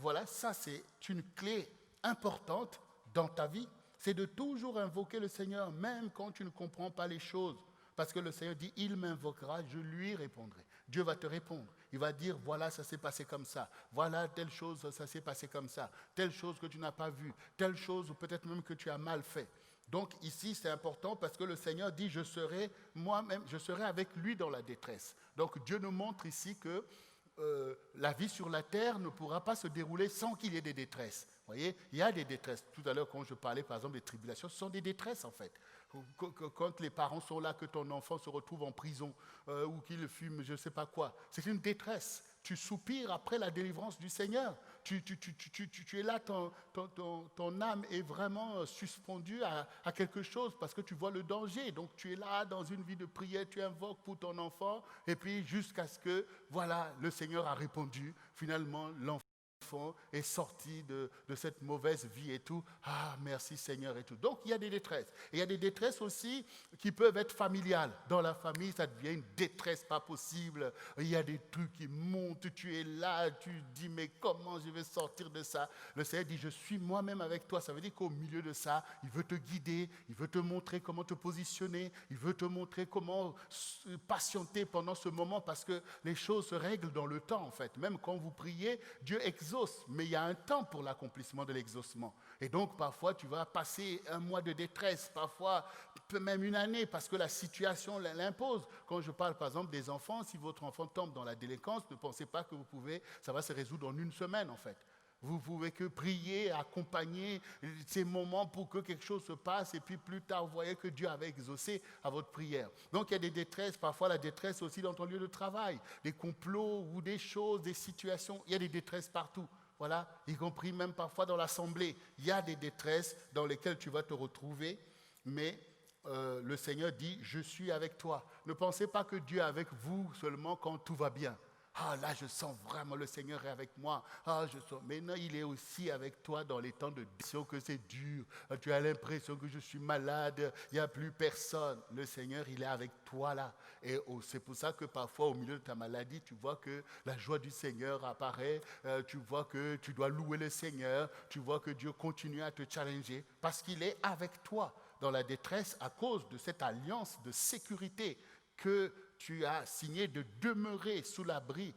voilà, ça c'est une clé importante dans ta vie. C'est de toujours invoquer le Seigneur, même quand tu ne comprends pas les choses. Parce que le Seigneur dit, il m'invoquera, je lui répondrai. Dieu va te répondre. Il va dire, voilà, ça s'est passé comme ça. Voilà, telle chose, ça s'est passé comme ça. Telle chose que tu n'as pas vue. Telle chose, ou peut-être même que tu as mal fait. Donc ici, c'est important parce que le Seigneur dit, je serai moi-même, je serai avec lui dans la détresse. Donc Dieu nous montre ici que la vie sur la terre ne pourra pas se dérouler sans qu'il y ait des détresses. Vous voyez, il y a des détresses. Tout à l'heure, quand je parlais par exemple des tribulations, ce sont des détresses en fait. Quand les parents sont là, que ton enfant se retrouve en prison ou qu'il fume je ne sais pas quoi, c'est une détresse. Tu soupires après la délivrance du Seigneur. Tu es là, ton âme est vraiment suspendue à quelque chose parce que tu vois le danger. Donc tu es là dans une vie de prière, tu invoques pour ton enfant et puis jusqu'à ce que, voilà, le Seigneur a répondu. Finalement, l'enfant est sorti de cette mauvaise vie et tout. Ah, merci Seigneur et tout. Donc, il y a des détresses. Et il y a des détresses aussi qui peuvent être familiales. Dans la famille, ça devient une détresse pas possible. Il y a des trucs qui montent. Tu es là, tu dis, mais comment je vais sortir de ça? Le Seigneur dit, je suis moi-même avec toi. Ça veut dire qu'au milieu de ça, il veut te guider, il veut te montrer comment te positionner, il veut te montrer comment patienter pendant ce moment parce que les choses se règlent dans le temps, en fait. Même quand vous priez, Dieu exauce, mais il y a un temps pour l'accomplissement de l'exaucement. Et donc, parfois, tu vas passer un mois de détresse, parfois même une année, parce que la situation l'impose. Quand je parle, par exemple, des enfants, si votre enfant tombe dans la délinquance, ne pensez pas que ça va se résoudre en une semaine, en fait. Vous ne pouvez que prier, accompagner ces moments pour que quelque chose se passe et puis plus tard, vous voyez que Dieu avait exaucé à votre prière. Donc il y a des détresses, parfois la détresse aussi dans ton lieu de travail, des complots ou des choses, des situations, il y a des détresses partout. Voilà, y compris même parfois dans l'assemblée. Il y a des détresses dans lesquelles tu vas te retrouver, mais le Seigneur dit, je suis avec toi. Ne pensez pas que Dieu est avec vous seulement quand tout va bien. Ah là, je sens vraiment le Seigneur est avec moi. Ah, je sens. Mais non, il est aussi avec toi dans les temps de décision que c'est dur. Tu as l'impression que je suis malade, il n'y a plus personne. Le Seigneur, il est avec toi là. Et c'est pour ça que parfois, au milieu de ta maladie, tu vois que la joie du Seigneur apparaît. Tu vois que tu dois louer le Seigneur. Tu vois que Dieu continue à te challenger parce qu'il est avec toi dans la détresse à cause de cette alliance de sécurité que tu as signé de demeurer sous l'abri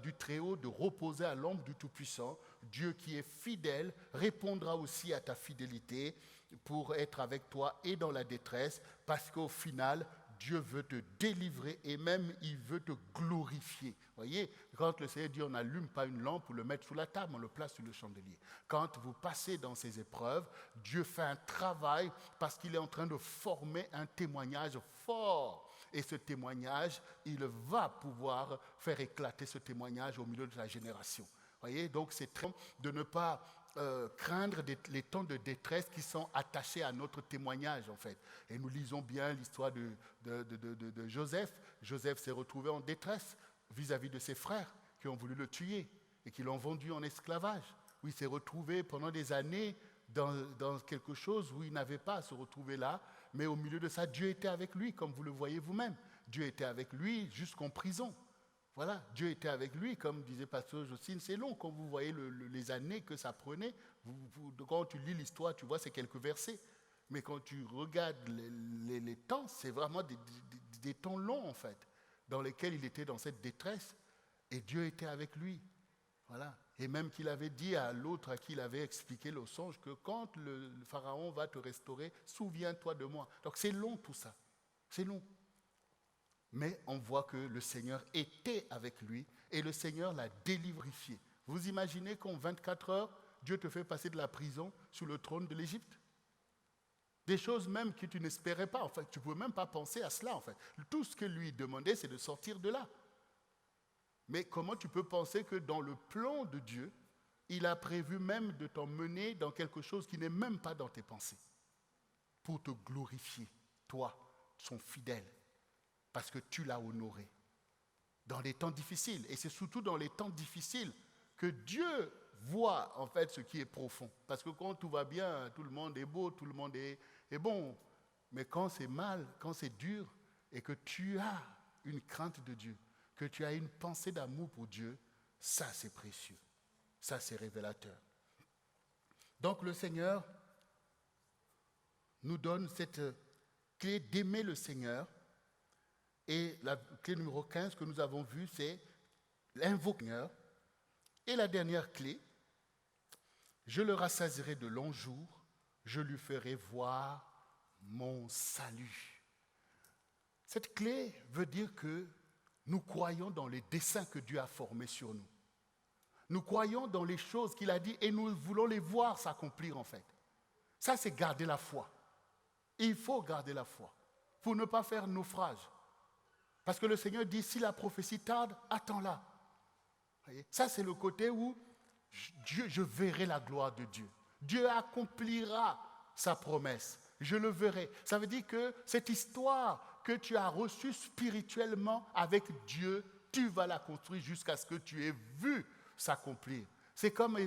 du Très-Haut, de reposer à l'ombre du Tout-Puissant. Dieu qui est fidèle répondra aussi à ta fidélité pour être avec toi et dans la détresse, parce qu'au final, Dieu veut te délivrer et même il veut te glorifier. Vous voyez, quand le Seigneur dit on n'allume pas une lampe pour le mettre sous la table, on le place sur le chandelier. Quand vous passez dans ces épreuves, Dieu fait un travail parce qu'il est en train de former un témoignage fort. Et ce témoignage, il va pouvoir faire éclater ce témoignage au milieu de la génération. Vous voyez, donc c'est très important de ne pas craindre les temps de détresse qui sont attachés à notre témoignage, en fait. Et nous lisons bien l'histoire de Joseph. Joseph s'est retrouvé en détresse vis-à-vis de ses frères qui ont voulu le tuer et qui l'ont vendu en esclavage. Où il s'est retrouvé pendant des années dans quelque chose où il n'avait pas à se retrouver là. Mais au milieu de ça, Dieu était avec lui, comme vous le voyez vous-même. Dieu était avec lui jusqu'en prison. Voilà, Dieu était avec lui, comme disait Pasteur Jocelyne. C'est long quand vous voyez les années que ça prenait. Quand tu lis l'histoire, tu vois, c'est quelques versets. Mais quand tu regardes les temps, c'est vraiment des temps longs, en fait, dans lesquels il était dans cette détresse. Et Dieu était avec lui. Voilà. Et même qu'il avait dit à l'autre à qui il avait expliqué le songe que quand le Pharaon va te restaurer, souviens-toi de moi. Donc c'est long tout ça. C'est long. Mais on voit que le Seigneur était avec lui et le Seigneur l'a délivré. Vous imaginez qu'en 24 heures, Dieu te fait passer de la prison sur le trône de l'Égypte? Des choses même que tu n'espérais pas. En fait, tu ne pouvais même pas penser à cela. En fait. Tout ce que lui demandait, c'est de sortir de là. Mais comment tu peux penser que dans le plan de Dieu, il a prévu même de t'emmener dans quelque chose qui n'est même pas dans tes pensées, pour te glorifier, toi, son fidèle, parce que tu l'as honoré dans les temps difficiles. Et c'est surtout dans les temps difficiles que Dieu voit en fait ce qui est profond. Parce que quand tout va bien, tout le monde est beau, tout le monde est bon. Mais quand c'est mal, quand c'est dur, et que tu as une crainte de Dieu, que tu as une pensée d'amour pour Dieu, ça c'est précieux, ça c'est révélateur. Donc le Seigneur nous donne cette clé d'aimer le Seigneur. Et la clé numéro 15 que nous avons vue, c'est l'invoquer le Seigneur. Et la dernière clé, je le rassasierai de longs jours, je lui ferai voir mon salut. Cette clé veut dire que nous croyons dans les desseins que Dieu a formés sur nous. Nous croyons dans les choses qu'il a dit et nous voulons les voir s'accomplir en fait. Ça, c'est garder la foi. Il faut garder la foi pour ne pas faire naufrage. Parce que le Seigneur dit, si la prophétie tarde, attends-la. Ça, c'est le côté où je verrai la gloire de Dieu. Dieu accomplira sa promesse. Je le verrai. Ça veut dire que cette histoire que tu as reçue spirituellement avec Dieu, tu vas la construire jusqu'à ce que tu aies vu s'accomplir. C'est comme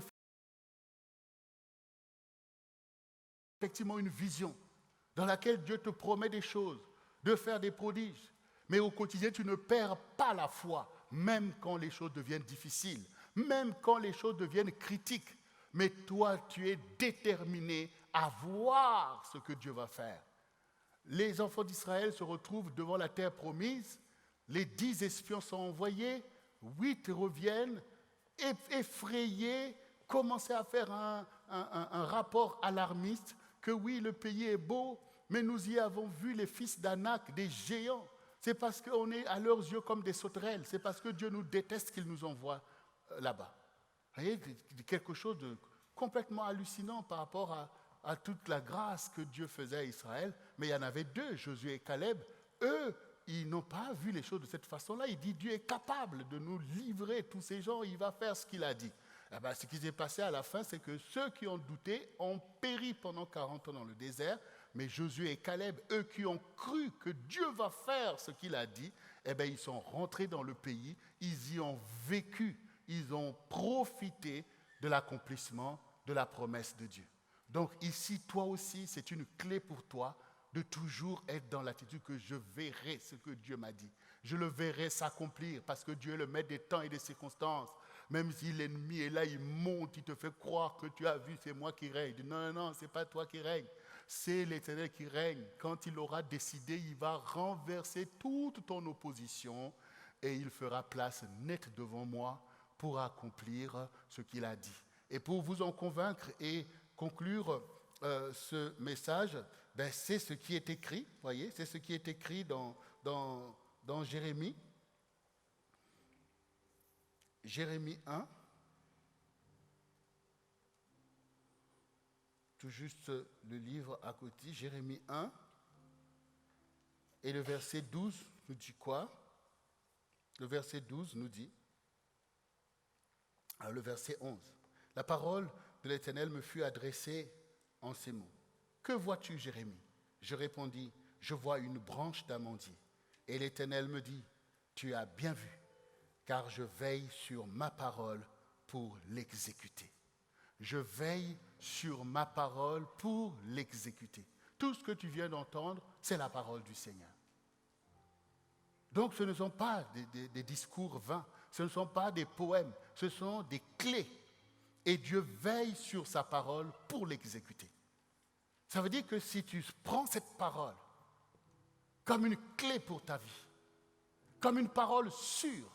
effectivement une vision dans laquelle Dieu te promet des choses, de faire des prodiges. Mais au quotidien, tu ne perds pas la foi, même quand les choses deviennent difficiles, même quand les choses deviennent critiques. Mais toi, tu es déterminé à voir ce que Dieu va faire. Les enfants d'Israël se retrouvent devant la terre promise. Les 10 espions sont envoyés, 8 reviennent, effrayés, commencent à faire un rapport alarmiste que oui, le pays est beau, mais nous y avons vu les fils d'Anak, des géants. C'est parce qu'on est à leurs yeux comme des sauterelles. C'est parce que Dieu nous déteste qu'il nous envoie là-bas. Vous voyez, quelque chose de complètement hallucinant par rapport à toute la grâce que Dieu faisait à Israël. Mais il y en avait 2, Josué et Caleb. Eux, ils n'ont pas vu les choses de cette façon-là. Il dit, Dieu est capable de nous livrer tous ces gens. Il va faire ce qu'il a dit. Eh bien, ce qui s'est passé à la fin, c'est que ceux qui ont douté ont péri pendant 40 ans dans le désert. Mais Josué et Caleb, eux qui ont cru que Dieu va faire ce qu'il a dit, eh bien, ils sont rentrés dans le pays, ils y ont vécu, ils ont profité de l'accomplissement de la promesse de Dieu. Donc ici, toi aussi, c'est une clé pour toi de toujours être dans l'attitude que je verrai ce que Dieu m'a dit. Je le verrai s'accomplir parce que Dieu est le maître des temps et des circonstances. Même si l'ennemi est là, il monte, il te fait croire que tu as vu, c'est moi qui règne. Non, non, ce n'est pas toi qui règne. C'est l'Éternel qui règne. Quand il aura décidé, il va renverser toute ton opposition et il fera place nette devant moi pour accomplir ce qu'il a dit. Et pour vous en convaincre et conclure ce message, ben, c'est ce qui est écrit, voyez, c'est ce qui est écrit dans Jérémie. Jérémie 1. Tout juste le livre à côté, Jérémie 1, et le verset 12 nous dit quoi? Le verset 12 nous dit, alors le verset 11, la parole de l'Éternel me fut adressée en ces mots. Que vois-tu, Jérémie? Je répondis, je vois une branche d'amandier. Et l'Éternel me dit, tu as bien vu, car je veille sur ma parole pour l'exécuter. Je veille sur ma parole pour l'exécuter. Tout ce que tu viens d'entendre, c'est la parole du Seigneur. Donc ce ne sont pas des discours vains, ce ne sont pas des poèmes, ce sont des clés. Et Dieu veille sur sa parole pour l'exécuter. Ça veut dire que si tu prends cette parole comme une clé pour ta vie, comme une parole sûre,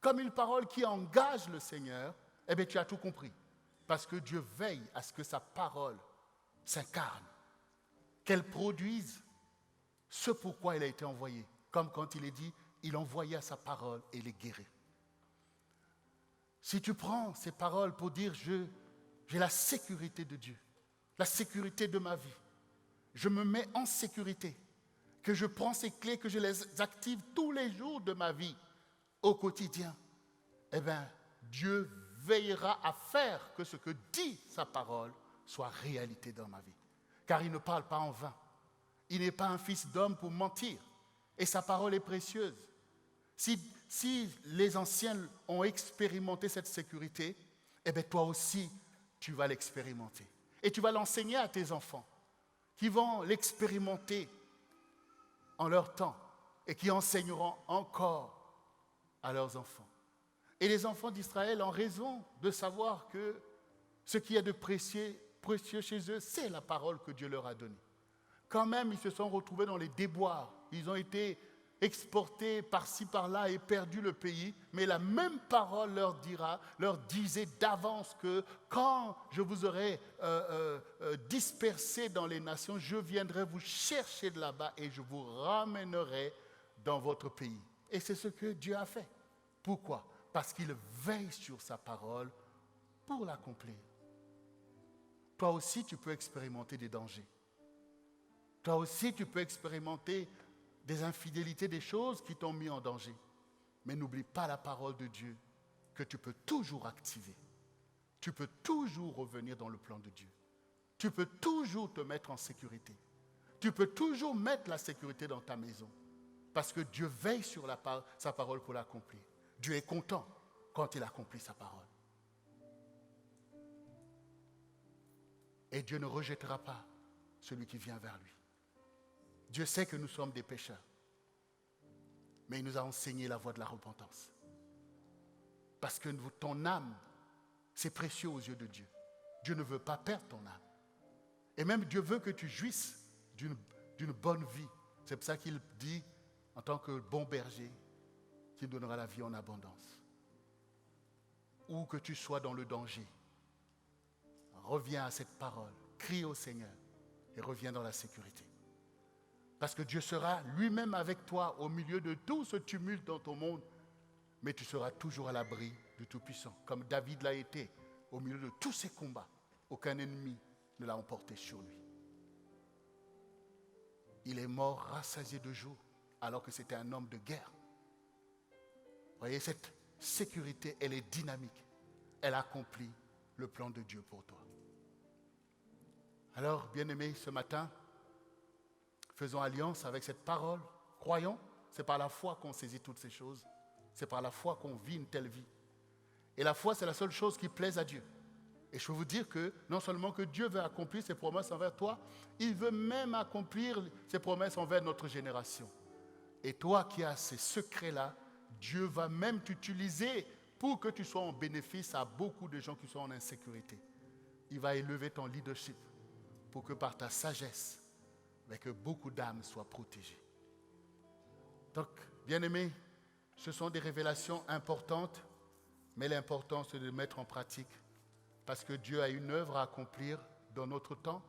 comme une parole qui engage le Seigneur, eh bien tu as tout compris. Parce que Dieu veille à ce que sa parole s'incarne, qu'elle produise ce pourquoi elle a été envoyée. Comme quand il est dit, il envoya sa parole et les guérit. Si tu prends ces paroles pour dire, j'ai la sécurité de Dieu, la sécurité de ma vie, je me mets en sécurité, que je prends ces clés, que je les active tous les jours de ma vie, au quotidien, eh bien, Dieu veillera à faire que ce que dit sa parole soit réalité dans ma vie. Car il ne parle pas en vain. Il n'est pas un fils d'homme pour mentir. Et sa parole est précieuse. Si les anciens ont expérimenté cette sécurité, eh bien toi aussi, tu vas l'expérimenter. Et tu vas l'enseigner à tes enfants, qui vont l'expérimenter en leur temps et qui enseigneront encore à leurs enfants. Et les enfants d'Israël ont raison de savoir que ce qui est de précieux chez eux, c'est la parole que Dieu leur a donnée. Quand même, ils se sont retrouvés dans les déboires. Ils ont été exporté par-ci par-là et perdu le pays, mais la même parole leur disait d'avance que quand je vous aurai dispersé dans les nations, je viendrai vous chercher de là-bas et je vous ramènerai dans votre pays. Et c'est ce que Dieu a fait. Pourquoi? Parce qu'il veille sur sa parole pour l'accomplir. Toi aussi, tu peux expérimenter des dangers. Toi aussi, tu peux expérimenter des infidélités, des choses qui t'ont mis en danger. Mais n'oublie pas la parole de Dieu que tu peux toujours activer. Tu peux toujours revenir dans le plan de Dieu. Tu peux toujours te mettre en sécurité. Tu peux toujours mettre la sécurité dans ta maison. Parce que Dieu veille sur sa parole pour l'accomplir. Dieu est content quand il accomplit sa parole. Et Dieu ne rejettera pas celui qui vient vers lui. Dieu sait que nous sommes des pécheurs. Mais il nous a enseigné la voie de la repentance. Parce que ton âme, c'est précieux aux yeux de Dieu. Dieu ne veut pas perdre ton âme. Et même Dieu veut que tu jouisses d'une bonne vie. C'est pour ça qu'il dit, en tant que bon berger, qu'il donnera la vie en abondance. Où que tu sois dans le danger, reviens à cette parole, crie au Seigneur et reviens dans la sécurité. Parce que Dieu sera lui-même avec toi au milieu de tout ce tumulte dans ton monde, mais tu seras toujours à l'abri du Tout-Puissant, comme David l'a été au milieu de tous ses combats. Aucun ennemi ne l'a emporté sur lui. Il est mort rassasié de jour, alors que c'était un homme de guerre. Vous voyez, cette sécurité, elle est dynamique. Elle accomplit le plan de Dieu pour toi. Alors, bien-aimés, ce matin, faisons alliance avec cette parole. Croyons, c'est par la foi qu'on saisit toutes ces choses. C'est par la foi qu'on vit une telle vie. Et la foi, c'est la seule chose qui plaise à Dieu. Et je peux vous dire que non seulement que Dieu veut accomplir ses promesses envers toi, il veut même accomplir ses promesses envers notre génération. Et toi qui as ces secrets-là, Dieu va même t'utiliser pour que tu sois en bénéfice à beaucoup de gens qui sont en insécurité. Il va élever ton leadership pour que par ta sagesse, que beaucoup d'âmes soient protégées. Donc, bien-aimés, ce sont des révélations importantes, mais l'important c'est de les mettre en pratique parce que Dieu a une œuvre à accomplir dans notre temps.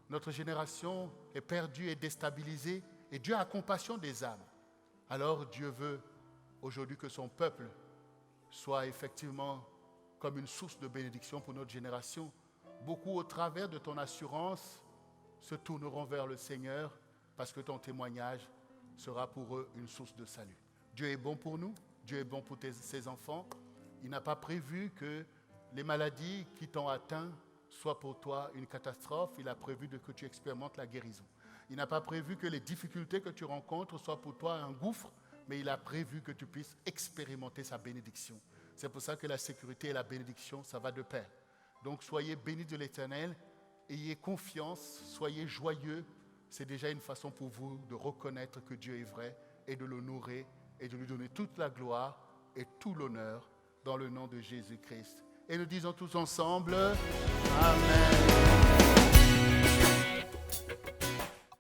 Notre génération est perdue et déstabilisée et Dieu a compassion des âmes. Alors Dieu veut aujourd'hui que son peuple soit effectivement comme une source de bénédiction pour notre génération. Beaucoup au travers de ton assurance se tourneront vers le Seigneur parce que ton témoignage sera pour eux une source de salut. Dieu est bon pour nous, Dieu est bon pour ses enfants. Il n'a pas prévu que les maladies qui t'ont atteint soient pour toi une catastrophe. Il a prévu que tu expérimentes la guérison. Il n'a pas prévu que les difficultés que tu rencontres soient pour toi un gouffre, mais il a prévu que tu puisses expérimenter sa bénédiction. C'est pour ça que la sécurité et la bénédiction, ça va de pair. Donc soyez bénis de l'Éternel. Ayez confiance, soyez joyeux. C'est déjà une façon pour vous de reconnaître que Dieu est vrai et de l'honorer et de lui donner toute la gloire et tout l'honneur dans le nom de Jésus-Christ. Et nous disons tous ensemble, Amen.